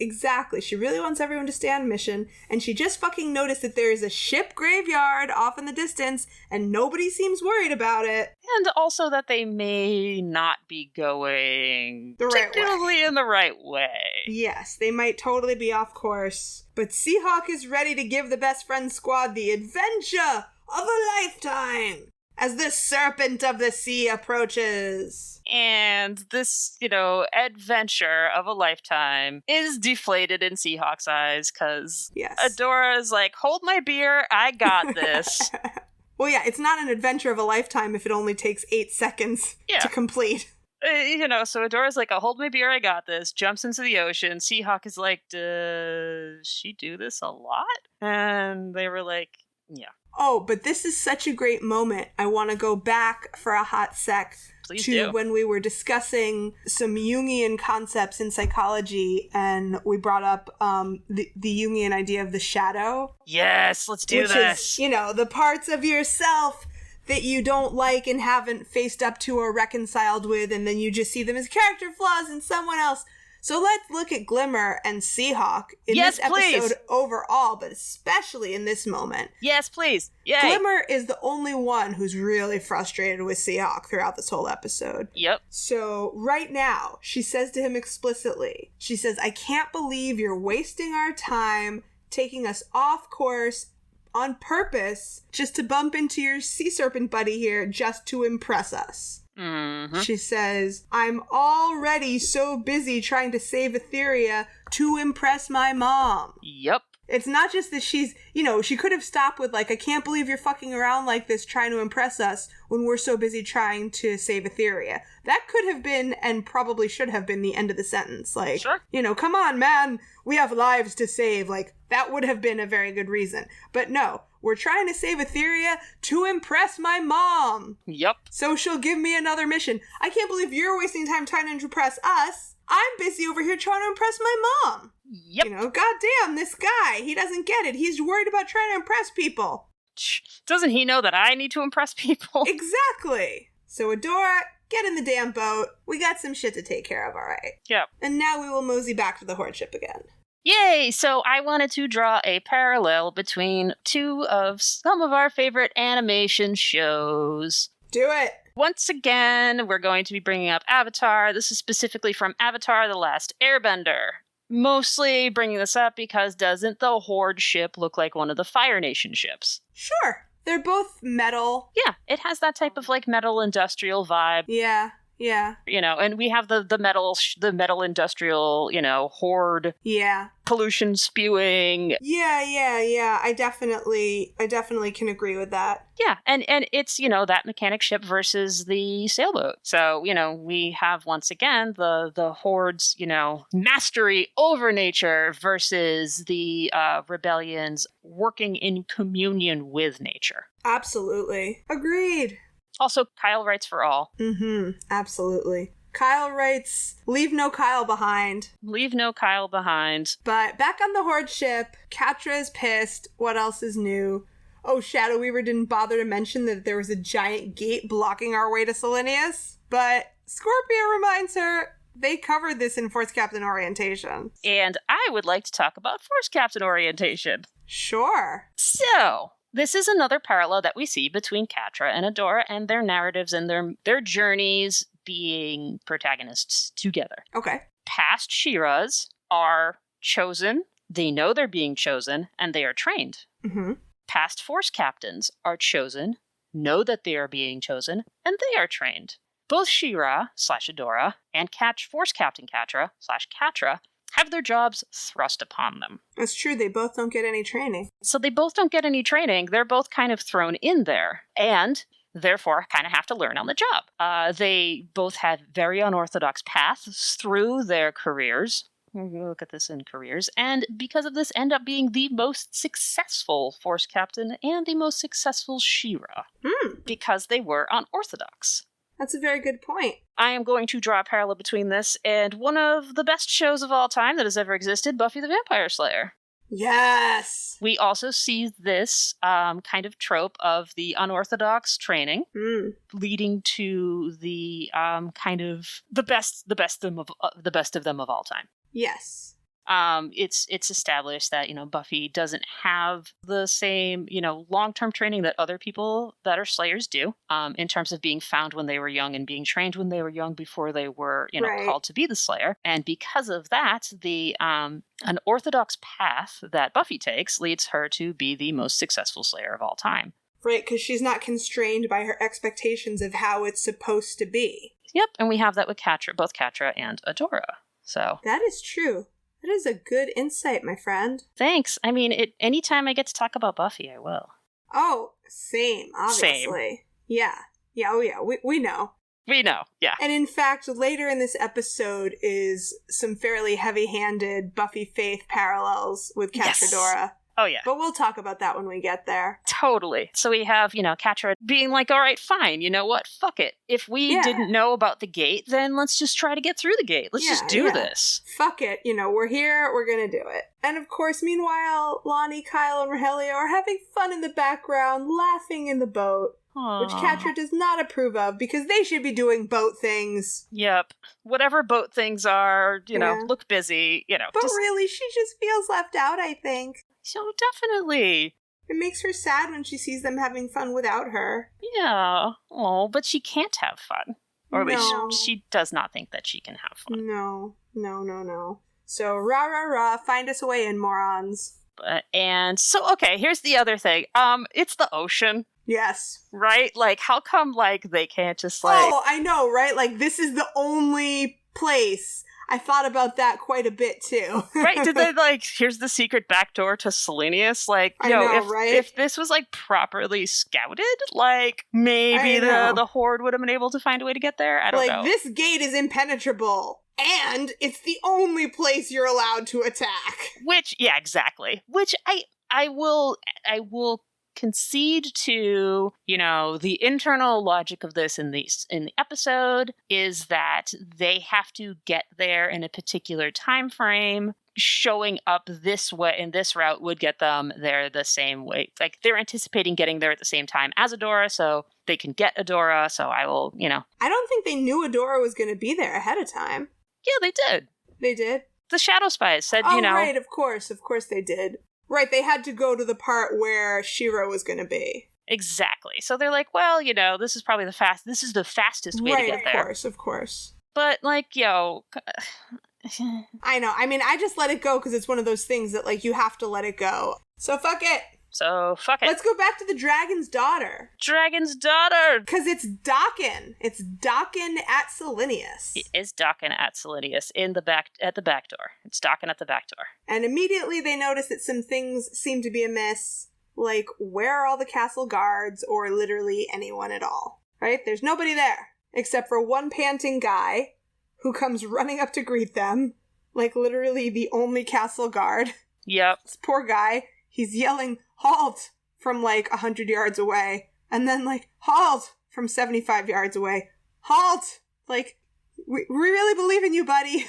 She really wants everyone to stay on mission, and she just fucking noticed that there is a ship graveyard off in the distance, and nobody seems worried about it. And also that they may not be going particularly in the right way. Yes, they might totally be off course. But Seahawk is ready to give the best friend squad the adventure of a lifetime as the Serpent of the Sea approaches. And this, adventure of a lifetime is deflated in Seahawk's eyes because Adora is like, hold my beer, I got this. Well, yeah, it's not an adventure of a lifetime if it only takes 8 seconds to complete. So Adora's like, I'll hold my beer, I got this, jumps into the ocean. Seahawk is like, does she do this a lot? And they were like, yeah. Oh, but this is such a great moment. I want to go back for a hot sec to when we were discussing some Jungian concepts in psychology, and we brought up the Jungian idea of the shadow. Yes, let's do this. Which is, the parts of yourself that you don't like and haven't faced up to or reconciled with, and then you just see them as character flaws in someone else. So let's look at Glimmer and Seahawk in this episode overall, but especially in this moment. Yes, please. Yay. Glimmer is the only one who's really frustrated with Seahawk throughout this whole episode. Yep. So right now, she says to him explicitly, she says, I can't believe you're wasting our time, taking us off course, on purpose just to bump into your sea serpent buddy here just to impress us. Mm-hmm. She says, I'm already so busy trying to save Etheria to impress my mom. Yep. It's not just that she's, she could have stopped with, like, I can't believe you're fucking around like this trying to impress us when we're so busy trying to save Etheria. That could have been, and probably should have been, the end of the sentence. Like, sure. Come on, man, we have lives to save. Like, that would have been a very good reason. But no, we're trying to save Etheria to impress my mom. Yep. So she'll give me another mission. I can't believe you're wasting time trying to impress us. I'm busy over here trying to impress my mom. Yep. Goddamn, this guy, he doesn't get it. He's worried about trying to impress people. Doesn't he know that I need to impress people? Exactly. So Adora, get in the damn boat. We got some shit to take care of, all right? Yep. And now we will mosey back to the horde ship again. Yay! So I wanted to draw a parallel between two of some of our favorite animation shows. Do it. Once again, we're going to be bringing up Avatar. This is specifically from Avatar: The Last Airbender. Mostly bringing this up because doesn't the Horde ship look like one of the Fire Nation ships? Sure. They're both metal. Yeah, it has that type of, like, metal industrial vibe. Yeah. And we have the metal industrial, Horde. Yeah. Pollution spewing. Yeah. I definitely can agree with that. Yeah, and it's, that mechanic ship versus the sailboat. So, we have, once again, the Horde's, mastery over nature versus the rebellion's working in communion with nature. Absolutely. Agreed. Also, Kyle writes for all. Mm-hmm. Absolutely. Kyle writes, leave no Kyle behind. Leave no Kyle behind. But back on the Horde ship, Catra is pissed. What else is new? Oh, Shadow Weaver didn't bother to mention that there was a giant gate blocking our way to Selenius. But Scorpia reminds her they covered this in Force Captain Orientation. And I would like to talk about Force Captain Orientation. Sure. So, this is another parallel that we see between Catra and Adora and their narratives and their journeys being protagonists together. Okay. Past Shiras are chosen, they know they're being chosen, and they are trained. Mm-hmm. Past Force Captains are chosen, know that they are being chosen, and they are trained. Both She-Ra / Adora and Force Captain Catra / Catra have their jobs thrust upon them. That's true, they both don't get any training. So they both don't get any training, they're both kind of thrown in there, and therefore kind of have to learn on the job. They both have very unorthodox paths through their careers. We'll look at this in careers, and because of this end up being the most successful Force Captain and the most successful She-Ra. Because they were unorthodox. That's a very good point. I am going to draw a parallel between this and one of the best shows of all time that has ever existed, Buffy the Vampire Slayer. Yes! We also see this kind of trope of the unorthodox training leading to the kind of the best of them of all time. Yes. It's established that, Buffy doesn't have the same, long-term training that other people that are Slayers do, in terms of being found when they were young and being trained when they were young before they were, right, called to be the Slayer. And because of that, the unorthodox path that Buffy takes leads her to be the most successful Slayer of all time. Right, because she's not constrained by her expectations of how it's supposed to be. Yep, and we have that with both Catra and Adora. So that is true. That is a good insight, my friend. Thanks. I mean, anytime I get to talk about Buffy, I will. Oh, same, obviously. Same. Yeah. Oh yeah, we know. We know, yeah. And in fact, later in this episode is some fairly heavy-handed Buffy Faith parallels with Catradora. Yes. Oh, yeah. But we'll talk about that when we get there. Totally. So we have, Catra being like, all right, fine, you know what? Fuck it. If we didn't know about the gate, then let's just try to get through the gate. Let's just do this. Fuck it. We're here, we're gonna do it. And of course, meanwhile, Lonnie, Kyle, and Rogelio are having fun in the background, laughing in the boat. Aww. Which Catra does not approve of, because they should be doing boat things. Yep. Whatever boat things are, look busy, But really, she just feels left out, I think. So definitely. It makes her sad when she sees them having fun without her. Yeah. Oh, but she can't have fun. Or at least she does not think that she can have fun. No. So, rah, rah, rah, find us a way in, morons. And so, okay, here's the other thing. It's the ocean, Yes. right? Like, how come, like, they can't just, like... Oh, I know, right? Like, this is the only place. I thought about that quite a bit, too. Right? Did they, like, here's the secret backdoor to Selenius? Like, I know, right? if this was, like, properly scouted, like, maybe the Horde would have been able to find a way to get there? I don't know. Like, this gate is impenetrable. And it's the only place you're allowed to attack. Which, yeah, exactly. Which I will concede to, you know, the internal logic of this in the episode is that they have to get there in a particular time frame. Showing up this way in this route would get them there the same way. Like, they're anticipating getting there at the same time as Adora, so they can get Adora. So I will, you know. I don't think they knew Adora was going to be there ahead of time. Yeah, they did. They did? The Shadow Spies said, oh, you know. Right, of course they did. Right, they had to go to the part where Shiro was going to be. Exactly. So they're like, well, you know, this is probably the fastest way to get there. Of course. But, like, yo... I know. I mean, I just let it go because it's one of those things that, like, you have to let it go. So fuck it. Let's go back to the Dragon's Daughter. Dragon's Daughter! Because it's docking. It's docking at Selenius. It is docking at Selenius at the back door. It's docking at the back door. And immediately they notice that some things seem to be amiss. Like, where are all the castle guards or literally anyone at all? Right? There's nobody there. Except for one panting guy who comes running up to greet them. Like, literally the only castle guard. Yep. This poor guy. He's yelling, "Halt!" from, like, 100 yards away. And then, like, "Halt!" from 75 yards away. "Halt!" Like, we really believe in you, buddy.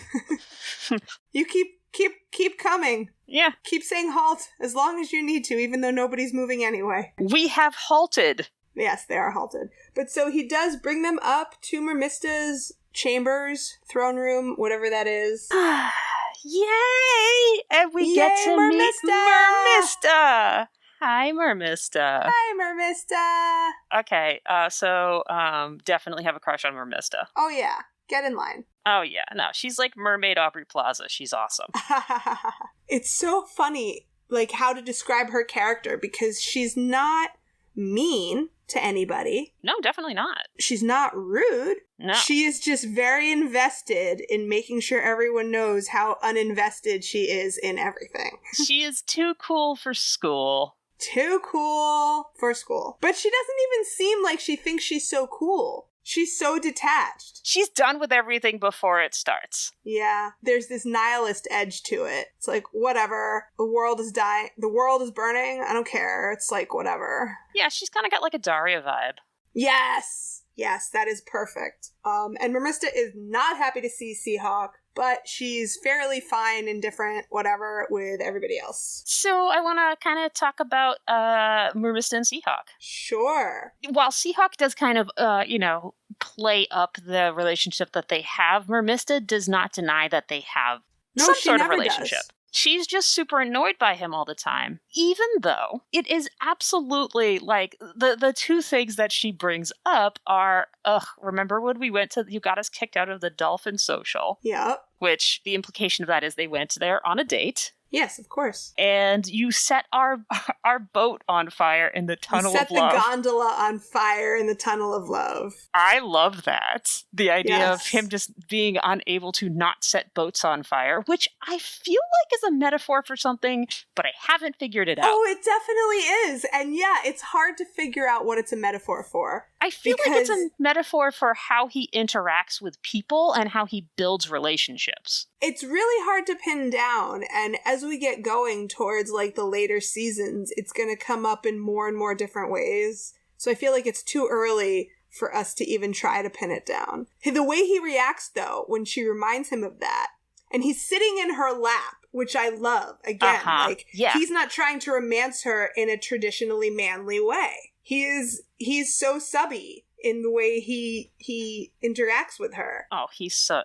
You keep coming. Yeah. Keep saying halt as long as you need to, even though nobody's moving anyway. We have halted. Yes, they are halted. But so he does bring them up to Mermista's chambers, throne room, whatever that is. Yay! And we get to meet Mermista! Hi, Mermista. Hi, Mermista. Okay, so definitely have a crush on Mermista. Oh, yeah. Get in line. Oh, yeah. No, she's like Mermaid Aubrey Plaza. She's awesome. It's so funny, like, how to describe her character, because she's not mean to anybody. No, definitely not. She's not rude. No. She is just very invested in making sure everyone knows how uninvested she is in everything. She is too cool for school. Too cool for school. But she doesn't even seem like she thinks she's so cool. She's so detached. She's done with everything before it starts. Yeah, there's this nihilist edge to it. It's like, whatever. The world is dying. The world is burning. I don't care. It's like, whatever. Yeah, she's kind of got like a Daria vibe. Yes! Yes, that is perfect. And Mermista is not happy to see Seahawk, but she's fairly fine, indifferent, whatever, with everybody else. So I want to kind of talk about Mermista and Seahawk. Sure. While Seahawk does kind of, play up the relationship that they have, Mermista does not deny that they have some sort of relationship. Does. She's just super annoyed by him all the time, even though it is absolutely, like, the two things that she brings up are, remember when we went to, you got us kicked out of the Dolphin Social? Yep. Which, the implication of that is they went there on a date. Yes, of course. And you set our boat on fire in the Tunnel of Love. You set the gondola on fire in the Tunnel of Love. I love that. The idea of him just being unable to not set boats on fire, which I feel like is a metaphor for something, but I haven't figured it out. Oh, it definitely is. And yeah, it's hard to figure out what it's a metaphor for. I feel like it's a metaphor for how he interacts with people and how he builds relationships. It's really hard to pin down, and as we get going towards, like, the later seasons, it's going to come up in more and more different ways. So I feel like it's too early for us to even try to pin it down. The way he reacts, though, when she reminds him of that, and he's sitting in her lap, which I love. Again, he's not trying to romance her in a traditionally manly way. He's so subby in the way he interacts with her. Oh,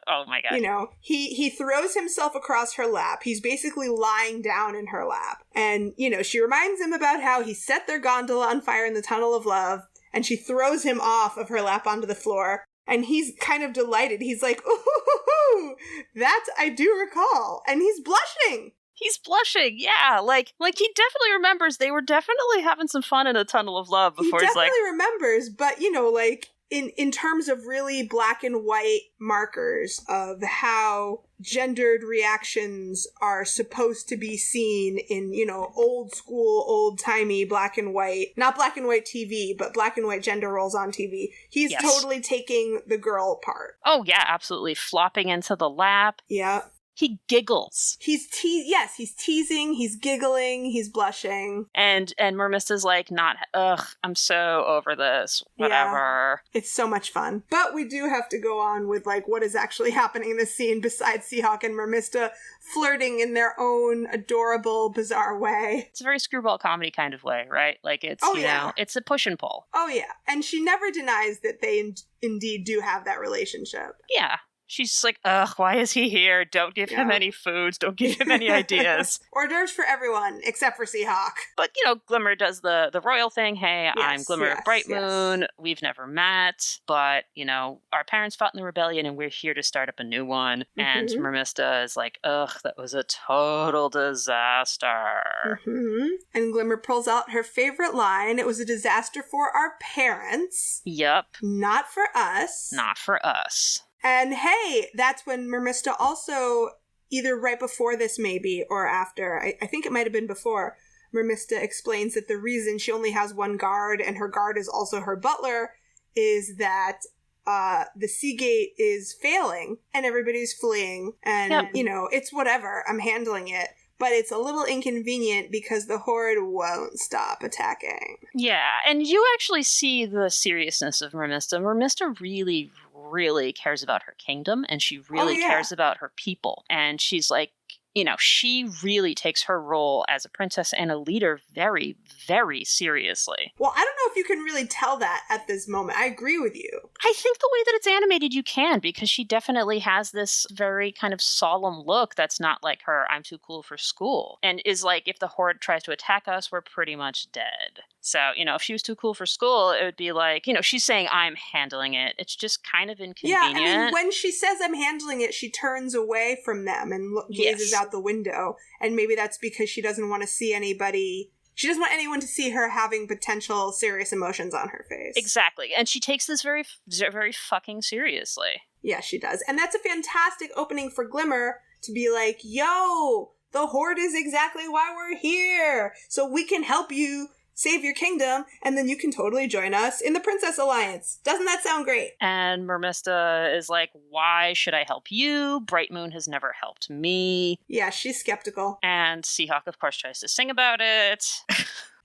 oh my god. You know, he throws himself across her lap. He's basically lying down in her lap. And, you know, she reminds him about how he set their gondola on fire in the Tunnel of Love, and she throws him off of her lap onto the floor. And he's kind of delighted. He's like, ooh, that I do recall. And he's blushing. He's blushing, yeah. Like he definitely remembers they were definitely having some fun in a tunnel of love before he he's like... definitely remembers, but, you know, like, in terms of really black and white markers of how gendered reactions are supposed to be seen in, you know, old school, old-timey black and white, not black and white TV, but black and white gender roles on TV. He's totally taking the girl part. Oh, yeah, absolutely. Flopping into the lap. Yeah. He giggles. He's teasing, he's giggling, he's blushing. And Mermista's like, I'm so over this, whatever. Yeah, it's so much fun. But we do have to go on with, like, what is actually happening in this scene besides Seahawk and Mermista flirting in their own adorable, bizarre way. It's a very screwball comedy kind of way, right? Like, it's, you know, it's a push and pull. Oh, yeah. And she never denies that they indeed do have that relationship. Yeah. She's like, why is he here? Don't give him any foods. Don't give him any ideas. Hors d'oeuvres for everyone, except for Seahawk. But, you know, Glimmer does the royal thing. Hey, I'm Glimmer of Bright Moon. We've never met. But, you know, our parents fought in the rebellion and we're here to start up a new one. Mm-hmm. And Mermista is like, that was a total disaster. Mm-hmm. And Glimmer pulls out her favorite line. It was a disaster for our parents. Yep. Not for us. Not for us. And hey, that's when Mermista also, either right before this maybe, or after, I think it might have been before, Mermista explains that the reason she only has one guard, and her guard is also her butler, is that the sea gate is failing, and everybody's fleeing, and, you know, it's whatever, I'm handling it. But it's a little inconvenient because the Horde won't stop attacking. Yeah, and you actually see the seriousness of Mermista. Mermista really, really cares about her kingdom, and she really cares about her people. And she's like, you know, she really takes her role as a princess and a leader very, very seriously. Well, I don't know if you can really tell that at this moment. I agree with you. I think the way that it's animated, you can, because she definitely has this very kind of solemn look that's not like her, I'm too cool for school. And is like, if the Horde tries to attack us, we're pretty much dead. So, you know, if she was too cool for school, it would be like, you know, she's saying, I'm handling it. It's just kind of inconvenient. Yeah, I mean, when she says I'm handling it, she turns away from them and gazes out the window. And maybe that's because she doesn't want to see anybody... She doesn't want anyone to see her having potential serious emotions on her face. Exactly. And she takes this very, very fucking seriously. Yeah, she does. And that's a fantastic opening for Glimmer to be like, yo, the Horde is exactly why we're here. So we can help you save your kingdom, and then you can totally join us in the Princess Alliance. Doesn't that sound great? And Mermista is like, why should I help you? Bright Moon has never helped me. Yeah, she's skeptical. And Seahawk, of course, tries to sing about it.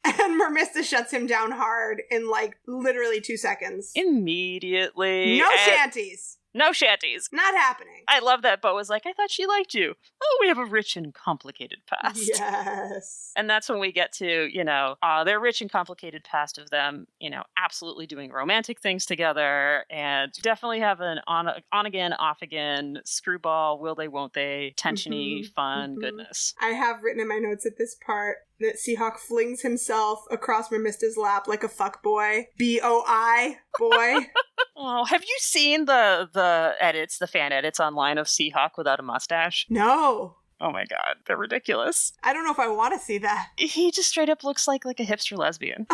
And Mermista shuts him down hard in, like, literally 2 seconds. Immediately. No shanties. No shanties. Not happening. I love that Bo was like, I thought she liked you. Oh, we have a rich and complicated past. Yes. And that's when we get to, you know, their rich and complicated past of them, you know, absolutely doing romantic things together, and definitely have an on again, off again, screwball, will they, won't they, tensiony, fun goodness. I have written in my notes at this part that Seahawk flings himself across Mermista's lap like a fuck boy. B-O-I, boy. Oh, have you seen the edits, the fan edits online of Seahawk without a mustache? No. Oh my god, they're ridiculous. I don't know if I want to see that. He just straight up looks like a hipster lesbian.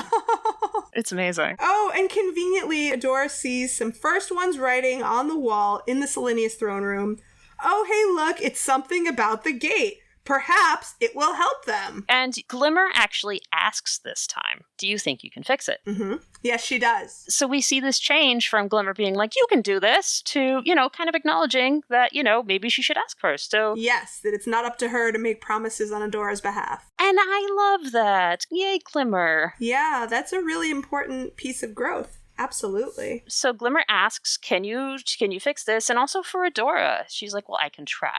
It's amazing. Oh, and conveniently, Adora sees some First Ones writing on the wall in the Selenius throne room. Oh, hey, look, it's something about the gate. Perhaps it will help them. And Glimmer actually asks this time, do you think you can fix it? Mm-hmm. Yes, she does. So we see this change from Glimmer being like, you can do this, to, you know, kind of acknowledging that, you know, maybe she should ask first. So yes, that it's not up to her to make promises on Adora's behalf. And I love that. Yay, Glimmer. Yeah, that's a really important piece of growth. Absolutely. So Glimmer asks, can you fix this? And also for Adora, she's like, well, I can try.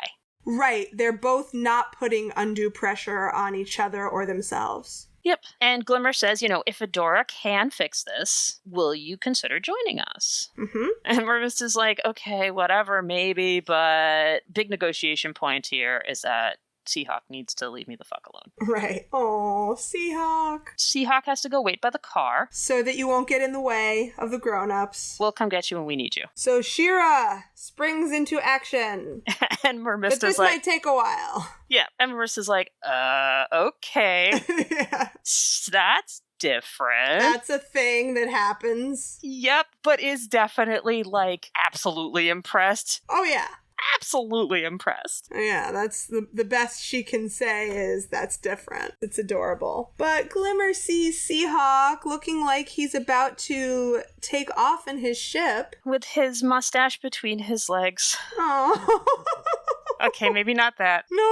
Right. They're both not putting undue pressure on each other or themselves. Yep. And Glimmer says, you know, if Adora can fix this, will you consider joining us? Mm-hmm. And Mermista's like, okay, whatever, maybe, but big negotiation point here is that Seahawk needs to leave me the fuck alone. Right. Oh, Seahawk. Seahawk has to go wait by the car. So that you won't get in the way of the grown-ups. We'll come get you when we need you. So She-Ra springs into action. And Mermista's but this might take a while. Yeah, and Marissa's like, okay. Yeah. That's different. That's a thing that happens. Yep, but is definitely, like, absolutely impressed. Oh, yeah. Absolutely impressed. Yeah, that's the best she can say is that's different. It's adorable. But Glimmer sees Seahawk looking like he's about to take off in his ship. With his mustache between his legs. Oh. Okay, maybe not that. No,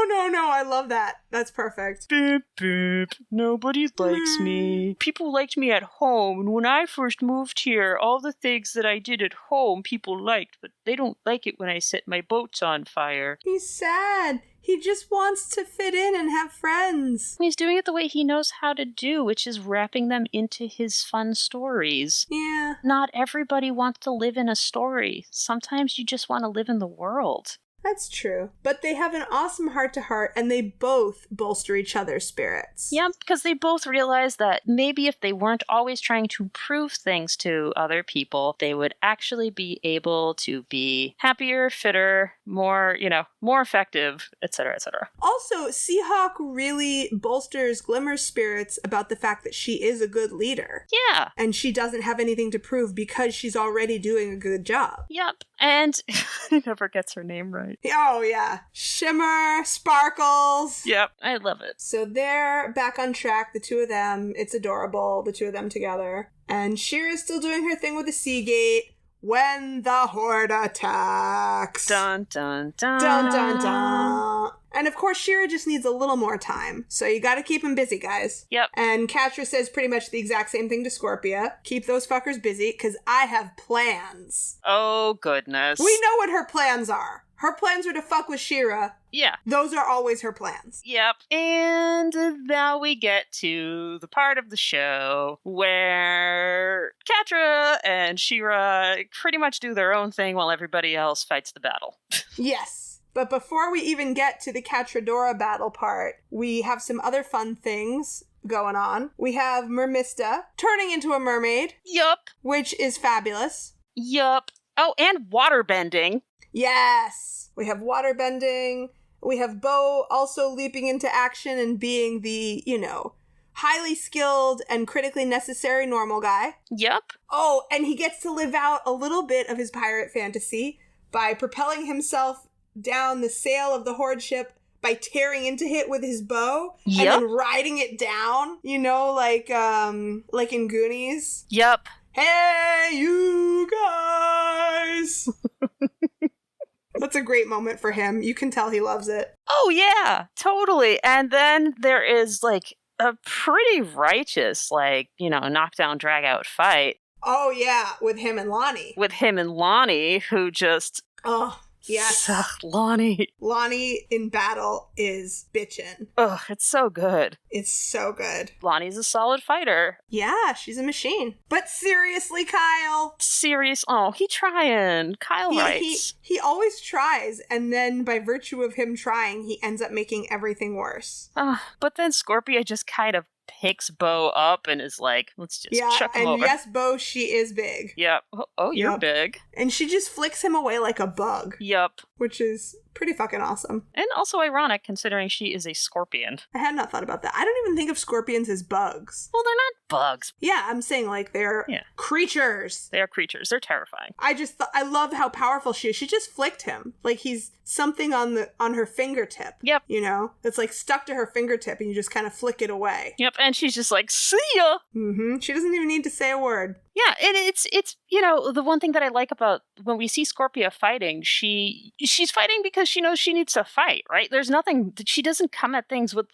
I love that. That's perfect. Beep, beep. Nobody likes me. People liked me at home, and when I first moved here, all the things that I did at home people liked, but they don't like it when I set my boats on fire. He's sad. He just wants to fit in and have friends. He's doing it the way he knows how to do, which is wrapping them into his fun stories. Yeah. Not everybody wants to live in a story. Sometimes you just want to live in the world. That's true. But they have an awesome heart-to-heart, and they both bolster each other's spirits. Yeah, because they both realize that maybe if they weren't always trying to prove things to other people, they would actually be able to be happier, fitter, more effective, etc., etc. Also, Seahawk really bolsters Glimmer's spirits about the fact that she is a good leader. Yeah. And she doesn't have anything to prove because she's already doing a good job. Yep. And he never gets her name right. Oh, yeah. Shimmer, Sparkles. Yep. I love it. So they're back on track, the two of them. It's adorable, the two of them together. And She-Ra's still doing her thing with the Seagate when the Horde attacks. Dun, dun, dun. Dun, dun, dun. And of course, She-Ra just needs a little more time. So you gotta keep him busy, guys. Yep. And Catra says pretty much the exact same thing to Scorpia. Keep those fuckers busy, because I have plans. Oh, goodness. We know what her plans are. Her plans are to fuck with She-Ra. Yeah. Those are always her plans. Yep. And now we get to the part of the show where Catra and She-Ra pretty much do their own thing while everybody else fights the battle. Yes. But before we even get to the Catra-Dora battle part, we have some other fun things going on. We have Mermista turning into a mermaid. Yup. Which is fabulous. Yup. Oh, and waterbending. Yes! We have waterbending. We have Bo also leaping into action and being the, highly skilled and critically necessary normal guy. Yep. Oh, and he gets to live out a little bit of his pirate fantasy by propelling himself down the sail of the Horde ship by tearing into it with his bow. Yep. And then riding it down, like in Goonies. Yep. Hey, you guys! That's a great moment for him. You can tell he loves it. Oh, yeah, totally. And then there is, a pretty righteous, knockdown, drag-out fight. Oh, yeah, with him and Lonnie. With him and Lonnie, who just... Oh, yes. Lonnie. Lonnie in battle is bitchin'. Ugh, it's so good. It's so good. Lonnie's a solid fighter. Yeah, she's a machine. But seriously, Kyle. Oh, he trying. Kyle writes. He always tries, and then by virtue of him trying, he ends up making everything worse. But then Scorpia just kind of picks Bo up and is like, let's just chuck him over. Yes, Bo, she is big. Yep. Oh, you're big. And she just flicks him away like a bug. Yep. Which is pretty fucking awesome. And also ironic, considering she is a scorpion. I had not thought about that. I don't even think of scorpions as bugs. Well, they're not bugs. Yeah, I'm saying they're creatures. They are creatures. They're terrifying. I love how powerful she is. She just flicked him. Like he's something on her fingertip. Yep. It's stuck to her fingertip and you just kind of flick it away. Yep, and she's just like, see ya! Mm-hmm. She doesn't even need to say a word. Yeah, and it's the one thing that I like about when we see Scorpia fighting, she's fighting because she knows she needs to fight, right? There's nothing, she doesn't come at things with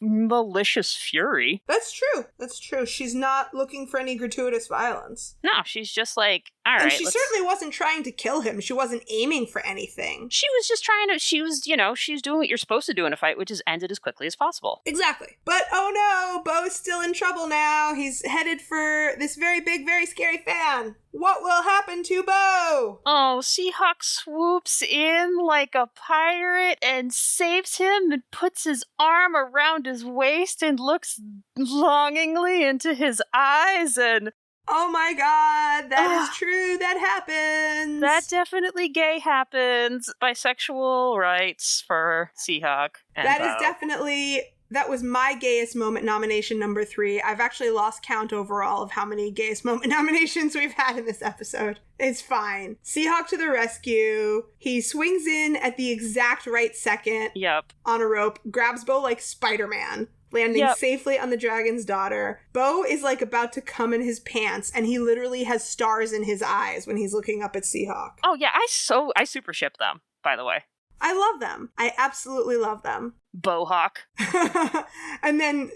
malicious fury. That's true. She's not looking for any gratuitous violence. No, she's just like, all right. And she certainly wasn't trying to kill him. She wasn't aiming for anything. She was just she's doing what you're supposed to do in a fight, which is end it as quickly as possible. Exactly. But oh no, Bo's still in trouble now. He's headed for this very big, very scary fan. What will happen to Bo? Oh, Seahawk swoops in like a pirate and saves him and puts his arm around his waist and looks longingly into his eyes and... Oh my god, that is true. That happens. That definitely gay happens. Bisexual rights for Seahawk. That is definitely... That was my gayest moment nomination, number 3. I've actually lost count overall of how many gayest moment nominations we've had in this episode. It's fine. Seahawk to the rescue. He swings in at the exact right second. Yep. On a rope, grabs Bo like Spider-Man, landing safely on the dragon's daughter. Bo is like about to come in his pants, and he literally has stars in his eyes when he's looking up at Seahawk. Oh yeah, I super ship them, by the way. I love them. I absolutely love them. Bohawk. And then,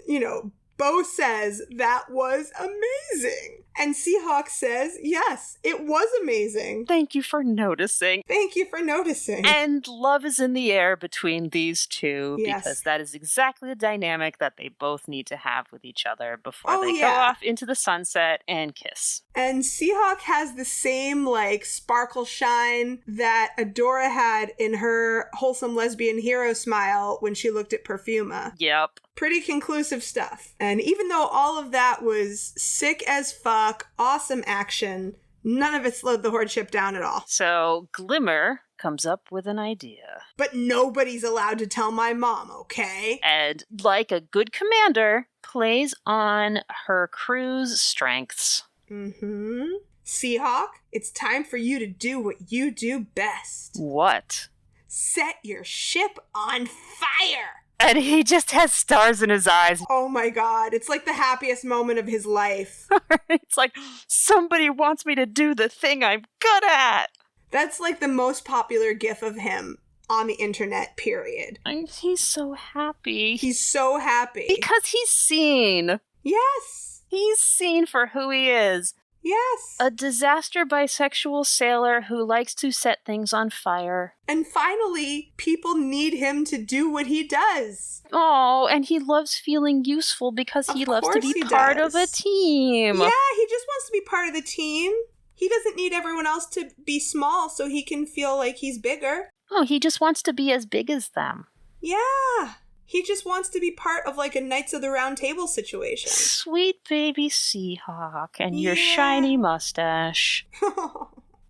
Bo says, that was amazing. And Seahawk says, yes, it was amazing. Thank you for noticing. Thank you for noticing. And love is in the air between these two, because that is exactly the dynamic that they both need to have with each other before they go off into the sunset and kiss. And Seahawk has the same, sparkle shine that Adora had in her wholesome lesbian hero smile when she looked at Perfuma. Yep. Pretty conclusive stuff. And even though all of that was sick as fuck, awesome action, none of it slowed the Horde ship down at all. So Glimmer comes up with an idea. But nobody's allowed to tell my mom, okay? And like a good commander, plays on her crew's strengths. Mm-hmm. Seahawk, it's time for you to do what you do best. What? Set your ship on fire! And he just has stars in his eyes. Oh my god, it's like the happiest moment of his life. It's like, somebody wants me to do the thing I'm good at. That's like the most popular gif of him on the internet, period. And he's so happy. He's so happy. Because he's seen. Yes. He's seen for who he is. Yes. A disaster bisexual sailor who likes to set things on fire. And finally, people need him to do what he does. Oh, and he loves feeling useful because he loves to be part of a team. Yeah, he just wants to be part of the team. He doesn't need everyone else to be small so he can feel like he's bigger. Oh, he just wants to be as big as them. Yeah. He just wants to be part of a Knights of the Round Table situation. Sweet baby Seahawk and your shiny mustache.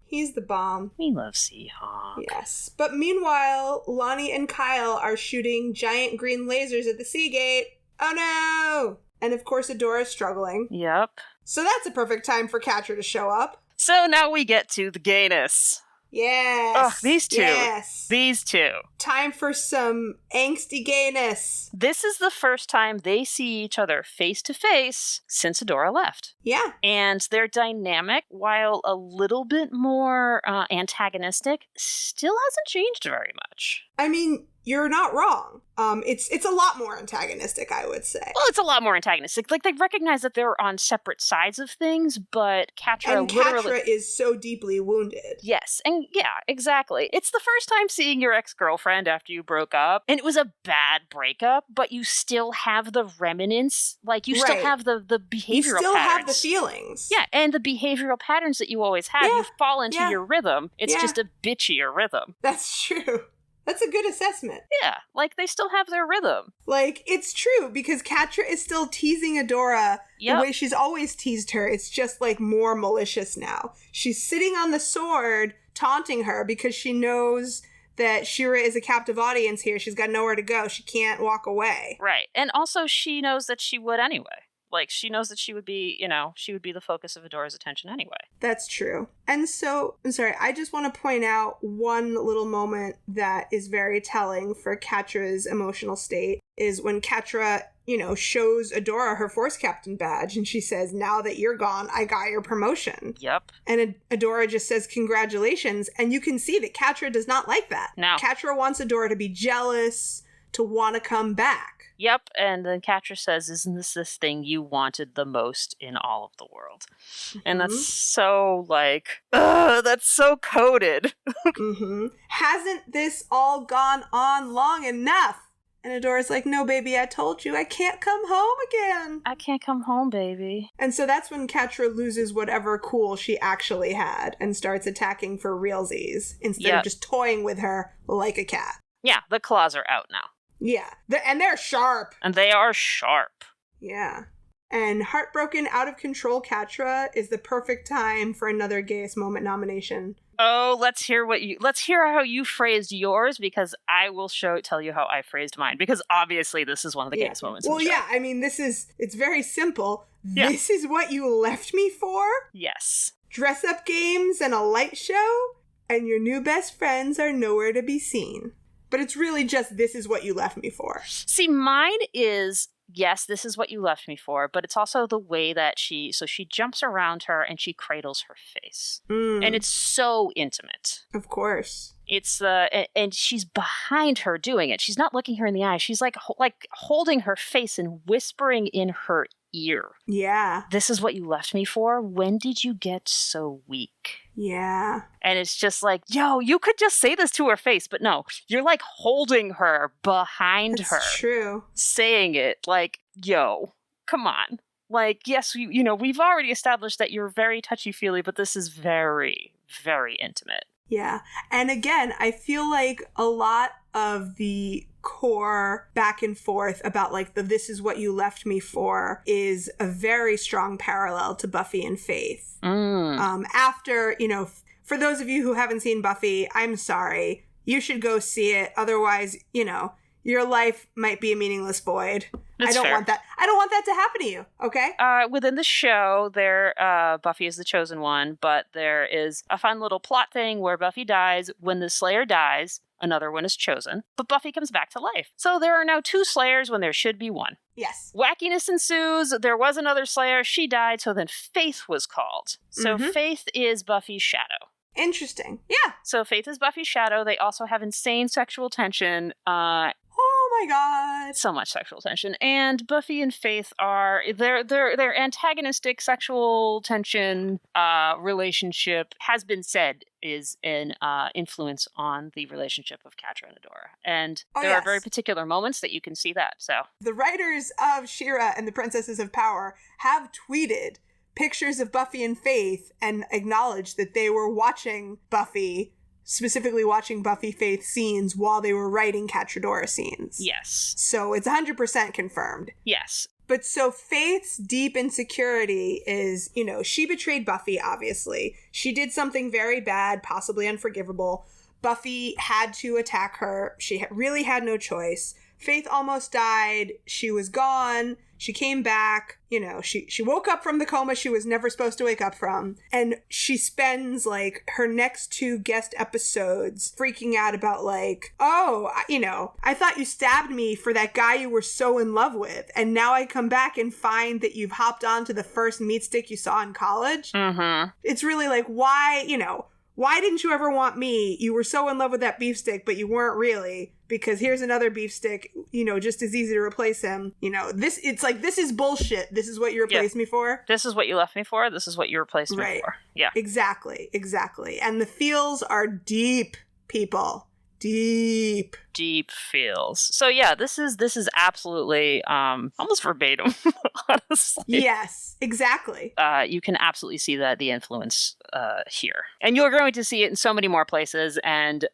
He's the bomb. We love Seahawk. Yes. But meanwhile, Lonnie and Kyle are shooting giant green lasers at the Seagate. Oh no! And of course Adora's struggling. Yep. So that's a perfect time for Catra to show up. So now we get to the gayness. Yes. Ugh, these two. Yes. These two. Time for some angsty gayness. This is the first time they see each other face to face since Adora left. Yeah. And their dynamic, while a little bit more antagonistic, still hasn't changed very much. I mean, you're not wrong. It's a lot more antagonistic, I would say. Well, it's a lot more antagonistic. They recognize that they're on separate sides of things, but Catra and Catra is so deeply wounded. Yes, and yeah, exactly. It's the first time seeing your ex-girlfriend after you broke up, and it was a bad breakup, but you still have the remnants, you still have the behavioral patterns. You still have the feelings. Yeah, and the behavioral patterns that you always had. You fall into your rhythm. It's just a bitchier rhythm. That's true. That's a good assessment. Yeah, they still have their rhythm. It's true, because Catra is still teasing Adora the way she's always teased her. It's just, more malicious now. She's sitting on the sword, taunting her, because she knows that Shira is a captive audience here. She's got nowhere to go. She can't walk away. Right. And also, she knows that she would anyway. She knows that she would be, she would be the focus of Adora's attention anyway. That's true. And so, I'm sorry, I just want to point out one little moment that is very telling for Catra's emotional state is when Catra, shows Adora her Force Captain badge and she says, now that you're gone, I got your promotion. Yep. And Adora just says, congratulations. And you can see that Catra does not like that. No. Catra wants Adora to be jealous, to want to come back. Yep, and then Catra says, isn't this thing you wanted the most in all of the world? Mm-hmm. And that's so, that's so coded. Hasn't this all gone on long enough? And Adora's like, no, baby, I told you I can't come home again. I can't come home, baby. And so that's when Catra loses whatever cool she actually had and starts attacking for realsies instead of just toying with her like a cat. Yeah, the claws are out now. Yeah, and they're sharp. And they are sharp. Yeah. And heartbroken, out of control Catra is the perfect time for another Gayest Moment nomination. Oh, let's hear how you phrased yours, because I will tell you how I phrased mine, because obviously this is one of the gayest moments. Well, yeah, I mean, it's very simple. Yeah. This is what you left me for? Yes. Dress-up games and a light show, and your new best friends are nowhere to be seen. But it's really just, this is what you left me for. See, mine is, yes, this is what you left me for, but it's also the way that she jumps around her and she cradles her face. And it's so intimate. Of course. It's and she's behind her doing it. She's not looking her in the eye. She's like holding her face and whispering in her ear. Yeah. This is what you left me for? When did you get so weak? Yeah. And it's just like, yo, you could just say this to her face, but no, you're like holding her behind her. That's true. Saying it like, yo, come on. Like, yes, we've already established that you're very touchy-feely, but this is very, very intimate. Yeah. And again, I feel like a lot of the core back and forth about like the this is what you left me for is a very strong parallel to Buffy and Faith. After, for those of you who haven't seen Buffy, I'm sorry. You should go see it. Otherwise, your life might be a meaningless void. I don't want that. I don't want that to happen to you. Okay. Within the show, Buffy is the chosen one, but there is a fun little plot thing where Buffy dies. When the Slayer dies, another one is chosen, but Buffy comes back to life. So there are now 2 Slayers when there should be 1. Yes. Wackiness ensues. There was another Slayer. She died. So then Faith was called. So Faith is Buffy's shadow. Interesting. Yeah. So Faith is Buffy's shadow. They also have insane sexual tension. Oh my god. So much sexual tension. And Buffy and Faith are their antagonistic sexual tension relationship has been said is an influence on the relationship of Catra and Adora. And there are very particular moments that you can see that. So the writers of She-Ra and the Princesses of Power have tweeted pictures of Buffy and Faith and acknowledged that they were watching Buffy, specifically watching Buffy Faith scenes while they were writing Catradora scenes. Yes. So it's 100% confirmed. Yes. But so Faith's deep insecurity is, she betrayed Buffy, obviously. She did something very bad, possibly unforgivable. Buffy had to attack her. She really had no choice. Faith almost died. She was gone. She came back. She woke up from the coma she was never supposed to wake up from. And she spends, her next 2 guest episodes freaking out about, I thought you stabbed me for that guy you were so in love with. And now I come back and find that you've hopped onto the first meat stick you saw in college. Mm-hmm. It's really why, why didn't you ever want me? You were so in love with that beef stick, but you weren't really, because here's another beef stick, just as easy to replace him. This is bullshit. This is what you replaced me for. This is what you left me for. This is what you replaced me for. Yeah. Exactly. And the feels are deep, people. Deep feels. So yeah, this is absolutely almost verbatim, honestly. Yes, exactly. You can absolutely see the influence here. And you're going to see it in so many more places, and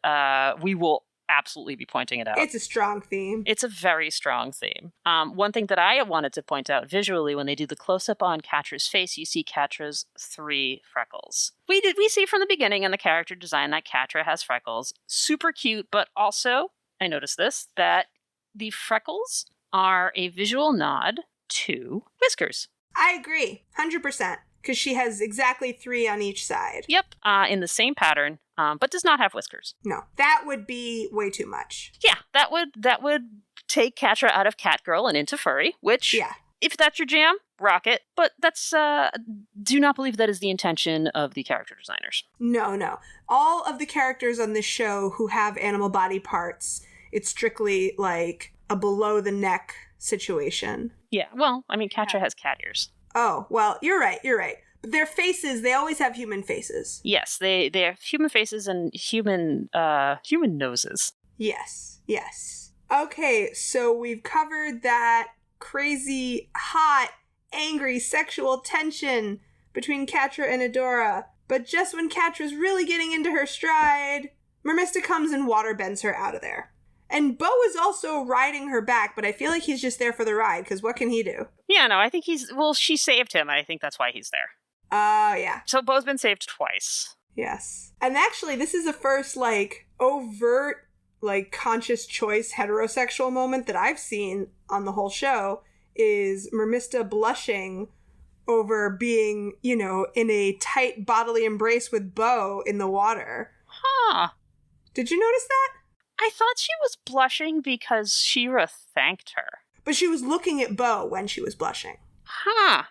we will absolutely be pointing it out. It's a strong theme. It's a very strong theme. One thing that I wanted to point out visually, when they do the close-up on Catra's face, you see Catra's 3 freckles. We see from the beginning in the character design that Catra has freckles. Super cute, but also, I noticed this, that the freckles are a visual nod to whiskers. I agree, 100%. Because she has exactly 3 on each side. Yep, in the same pattern, but does not have whiskers. No, that would be way too much. Yeah, that would take Catra out of Catgirl and into furry, which, if that's your jam, rock it. But that's, do not believe that is the intention of the character designers. No. All of the characters on this show who have animal body parts, it's strictly a below-the-neck situation. Yeah, well, I mean, Catra has cat ears. Oh, well, you're right. But their faces, they always have human faces. Yes, they have human faces and human noses. Yes. Okay, so we've covered that crazy, hot, angry sexual tension between Catra and Adora. But just when Catra's really getting into her stride, Mermista comes and waterbends her out of there. And Bo is also riding her back, but I feel like he's just there for the ride, because what can he do? Yeah, no, I think she saved him, and I think that's why he's there. Yeah. So Bo's been saved twice. Yes. And actually, this is the first, overt, conscious choice heterosexual moment that I've seen on the whole show, is Mermista blushing over being, in a tight bodily embrace with Bo in the water. Huh. Did you notice that? I thought she was blushing because She-Ra thanked her. But she was looking at Bo when she was blushing. Huh.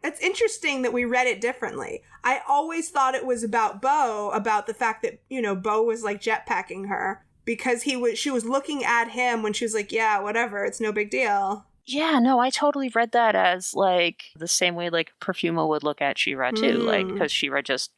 It's interesting that we read it differently. I always thought it was about Bo, about the fact that, Bo was jetpacking her because she was looking at him when she was like, yeah, whatever, it's no big deal. Yeah, no, I totally read that as the same way Perfuma would look at She-Ra too, because She-Ra just,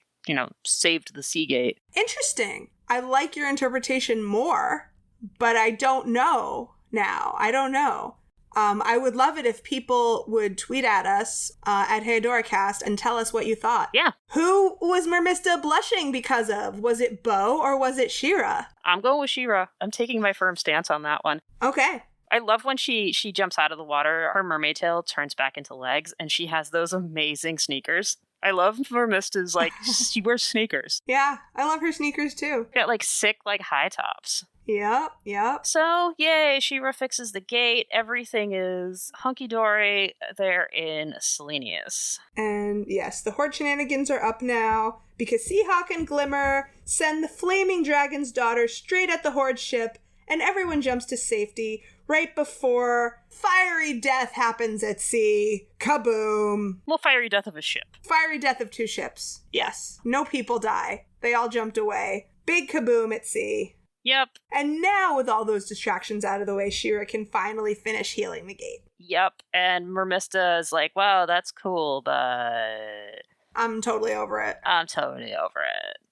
saved the Seagate. Interesting. I like your interpretation more, but I don't know now. I don't know. I would love it if people would tweet at us at HeyAdoraCast and tell us what you thought. Yeah. Who was Mermista blushing because of? Was it Bo or was it She-Ra? I'm going with She-Ra. I'm taking my firm stance on that one. Okay. I love when she jumps out of the water, her mermaid tail turns back into legs, and she has those amazing sneakers. I love Mermista's, she wears sneakers. Yeah, I love her sneakers too. Got, sick, high tops. Yep. So, yay, She-Ra fixes the gate. Everything is hunky-dory. They're in Selenius. And yes, the Horde shenanigans are up now because Seahawk and Glimmer send the flaming dragon's daughter straight at the Horde ship, and everyone jumps to safety right before fiery death happens at sea. Kaboom. Well, fiery death of a ship. Fiery death of 2 ships. Yes. No people die. They all jumped away. Big kaboom at sea. Yep. And now, with all those distractions out of the way, She-Ra can finally finish healing the gate. Yep. And Mermista is like, wow, that's cool, but... I'm totally over it.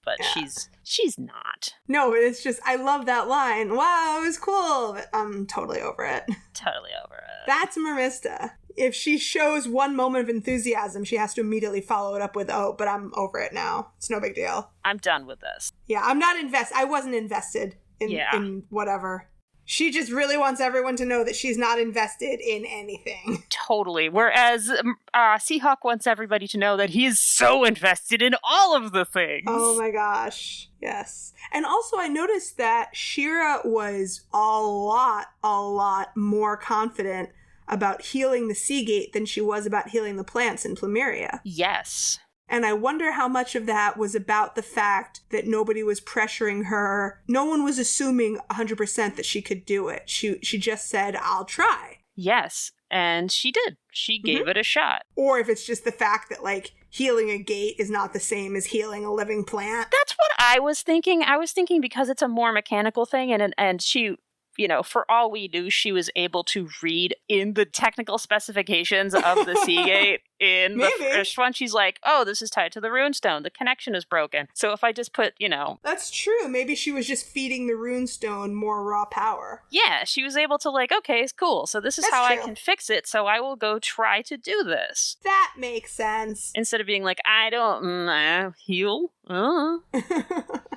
But yeah. She's not. No, it's just, I love that line. Wow, it was cool. But I'm totally over it. Totally over it. That's Mermista. If she shows one moment of enthusiasm, she has to immediately follow it up with, oh, but I'm over it now. It's no big deal. I'm done with this. Yeah, I'm not I wasn't invested in whatever. She just really wants everyone to know that she's not invested in anything. Totally. Whereas Seahawk wants everybody to know that he's so invested in all of the things. Oh my gosh. Yes. And also I noticed that She-Ra was a lot more confident about healing the Seagate than she was about healing the plants in Plumeria. Yes. And I wonder how much of that was about the fact that nobody was pressuring her. No one was assuming 100% that she could do it. She just said, I'll try. Yes, and she did. She gave it a shot. Or if it's just the fact that, healing a gate is not the same as healing a living plant. That's what I was thinking. I was thinking because it's a more mechanical thing, and she... for all we knew, she was able to read in the technical specifications of the Seagate in the first one. She's like, oh, this is tied to the runestone. The connection is broken. So if I just put, That's true. Maybe she was just feeding the runestone more raw power. Yeah, she was able to okay, it's cool. So this is how I can fix it. So I will go try to do this. That makes sense. Instead of being like, I don't heal.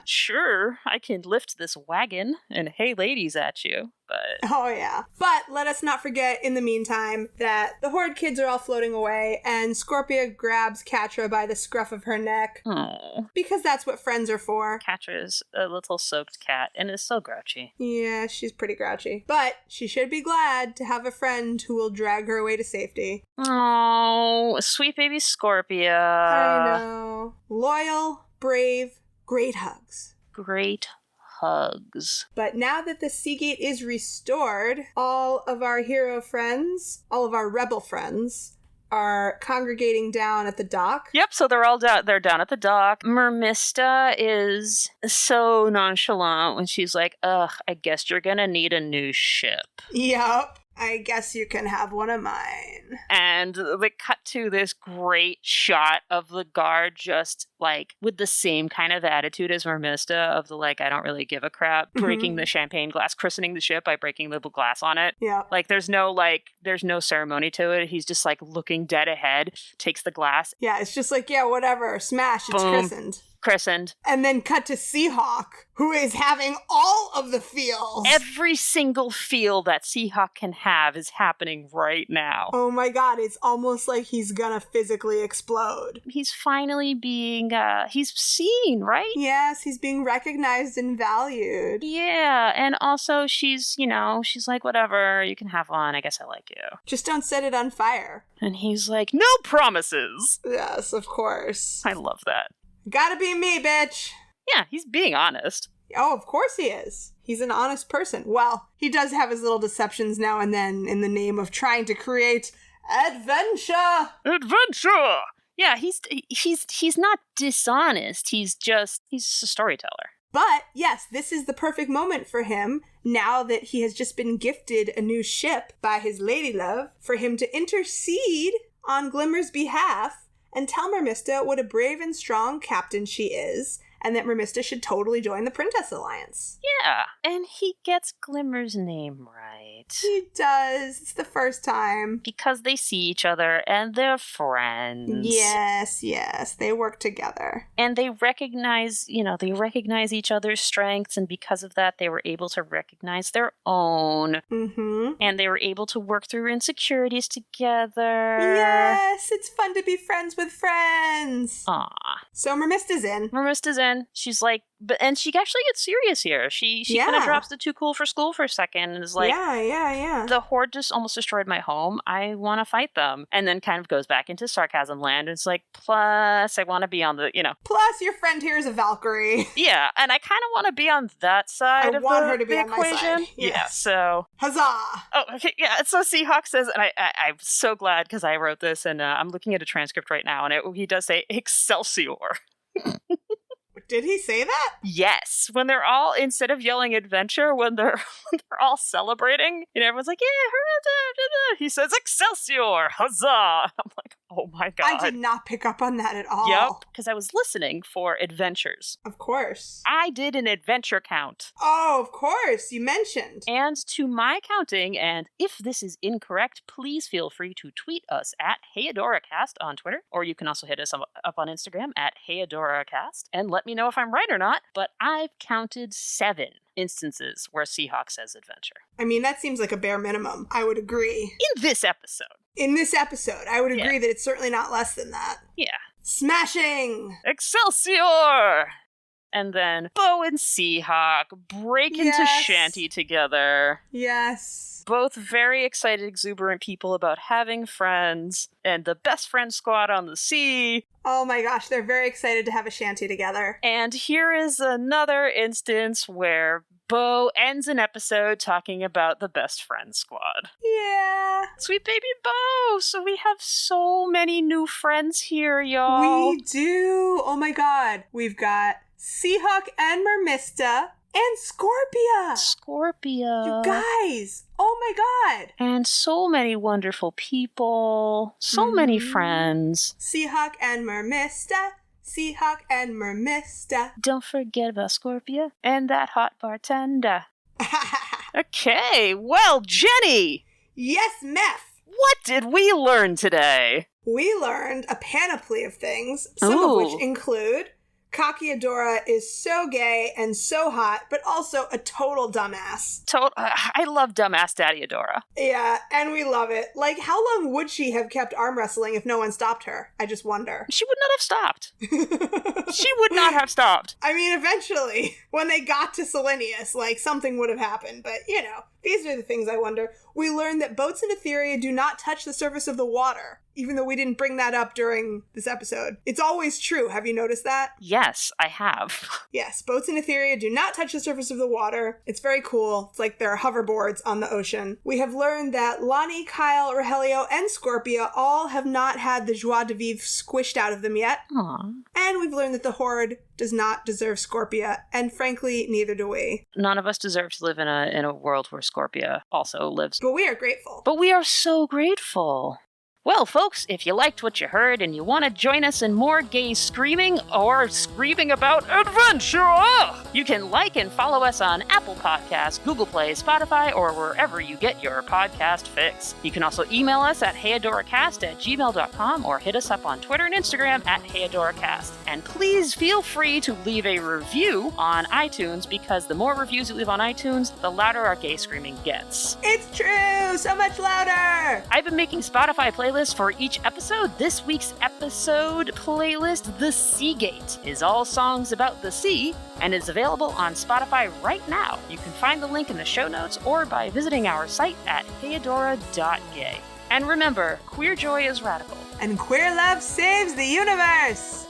Sure, I can lift this wagon and hey ladies at you, but... Oh yeah. But let us not forget, in the meantime, that the Horde kids are all floating away, and Scorpia grabs Catra by the scruff of her neck. Oh. Because that's what friends are for. Catra's a little soaked cat, and is so grouchy. Yeah, she's pretty grouchy. But she should be glad to have a friend who will drag her away to safety. Oh, sweet baby Scorpia. I know. Loyal, brave, great hugs. Great hugs. But now that the Seagate is restored, all of our hero friends, all of our rebel friends, are congregating down at the dock. Yep, so they're all they're down at the dock. Mermista is so nonchalant when she's like, ugh, I guess you're gonna need a new ship. Yep. I guess you can have one of mine. And they cut to this great shot of the guard just, like, with the same kind of attitude as Mermista of the, like, I don't really give a crap, breaking the champagne glass, christening the ship by breaking the glass on it. Yeah. Like, there's no ceremony to it. He's just, like, looking dead ahead, takes the glass. Yeah, it's just like, yeah, whatever, smash, it's Boom. Christened. And then cut to Seahawk, who is having all of the feels. Every single feel that Seahawk can have is happening right now. Oh my god, it's almost like he's gonna physically explode. He's finally being, he's seen, right? Yes, he's being recognized and valued. Yeah, and also she's like, whatever, you can have one, I guess I like you. Just don't set it on fire. And he's like, no promises! Yes, of course. I love that. Gotta be me, bitch. Yeah, he's being honest. Oh, of course he is. He's an honest person. Well, he does have his little deceptions now and then in the name of trying to create adventure. Adventure! Yeah, he's not dishonest. He's just a storyteller. But, yes, this is the perfect moment for him, now that he has just been gifted a new ship by his ladylove, for him to intercede on Glimmer's behalf and tell Mermista what a brave and strong captain she is, and that Mermista should totally join the Princess Alliance. Yeah, and he gets Glimmer's name right. He does. It's the first time. Because they see each other, and they're friends. Yes, they work together. And they recognize each other's strengths, and because of that, they were able to recognize their own. Mm-hmm. And they were able to work through insecurities together. Yes, it's fun to be friends with friends. Aw. So Mermista's in. She's like, and she actually gets serious here. She kind of drops the too cool for school for a second and is like, yeah. The Horde just almost destroyed my home. I want to fight them. And then kind of goes back into sarcasm land. And it's like, plus I want to be on the, Plus your friend here is a Valkyrie. Yeah, and I kind of want to be on that side of want her to be the on equation. my side. Yes. Yeah, so. Huzzah! Oh, okay, yeah. So Seahawk says, and I'm so glad because I wrote this and I'm looking at a transcript right now and he does say Excelsior. Did he say that? Yes. When they're all, instead of yelling adventure, when they're all celebrating, everyone's like, yeah, hurrah, he says Excelsior, huzzah. I'm like, oh my god. I did not pick up on that at all. Yep, because I was listening for adventures. Of course. I did an adventure count. Oh, of course, you mentioned. And to my counting, and if this is incorrect, please feel free to tweet us at HeyAdoraCast on Twitter, or you can also hit us up on Instagram at HeyAdoraCast, and let me know if I'm right or not, but I've counted 7 instances where Seahawk says adventure. I mean, that seems like a bare minimum. I would agree. In this episode, I would agree that it's certainly not less than that. Yeah. Smashing! Excelsior! And then Bo and Seahawk break into shanty together. Yes. Both very excited, exuberant people about having friends, and the best friend squad on the sea. Oh my gosh, they're very excited to have a shanty together. And here is another instance where Bo ends an episode talking about the best friend squad. Yeah. Sweet baby Bo! So we have so many new friends here, y'all. We do! Oh my god. We've got Seahawk and Mermista and Scorpia. You guys! Oh my god! And so many wonderful people. So many friends. Seahawk and Mermista. Don't forget about Scorpia and that hot bartender. Okay, well, Jenny! Yes, Meph! What did we learn today? We learned a panoply of things, some of which include cocky Adora is so gay and so hot, but also a total dumbass. I love dumbass Daddy Adora. Yeah, and we love it. Like, how long would she have kept arm wrestling if no one stopped her? I just wonder. She would not have stopped. She would not have stopped. I mean, eventually, when they got to Selenius, something would have happened, but, these are the things I wonder. We learned that boats in Etheria do not touch the surface of the water. even though we didn't bring that up during this episode. It's always true. Have you noticed that? Yes, I have. Yes, boats in Etheria do not touch the surface of the water. It's very cool. It's like they're hoverboards on the ocean. We have learned that Lonnie, Kyle, Rogelio, and Scorpia all have not had the joie de vivre squished out of them yet. Aww. And we've learned that the Horde does not deserve Scorpia, and frankly, neither do we. None of us deserve to live in a world where Scorpia also lives. But we are grateful. But we are so grateful. Well, folks, if you liked what you heard and you want to join us in more gay screaming or screaming about adventure, you can like and follow us on Apple Podcasts, Google Play, Spotify, or wherever you get your podcast fix. You can also email us at heyadoracast@gmail.com or hit us up on Twitter and Instagram at heyadoracast. And please feel free to leave a review on iTunes, because the more reviews you leave on iTunes, the louder our gay screaming gets. It's true! So much louder! I've been making Spotify playlists for each episode. This week's episode playlist, The Seagate, is all songs about the sea and is available on Spotify right now. You can find the link in the show notes or by visiting our site at heyadora.gay. And remember, queer joy is radical. And queer love saves the universe!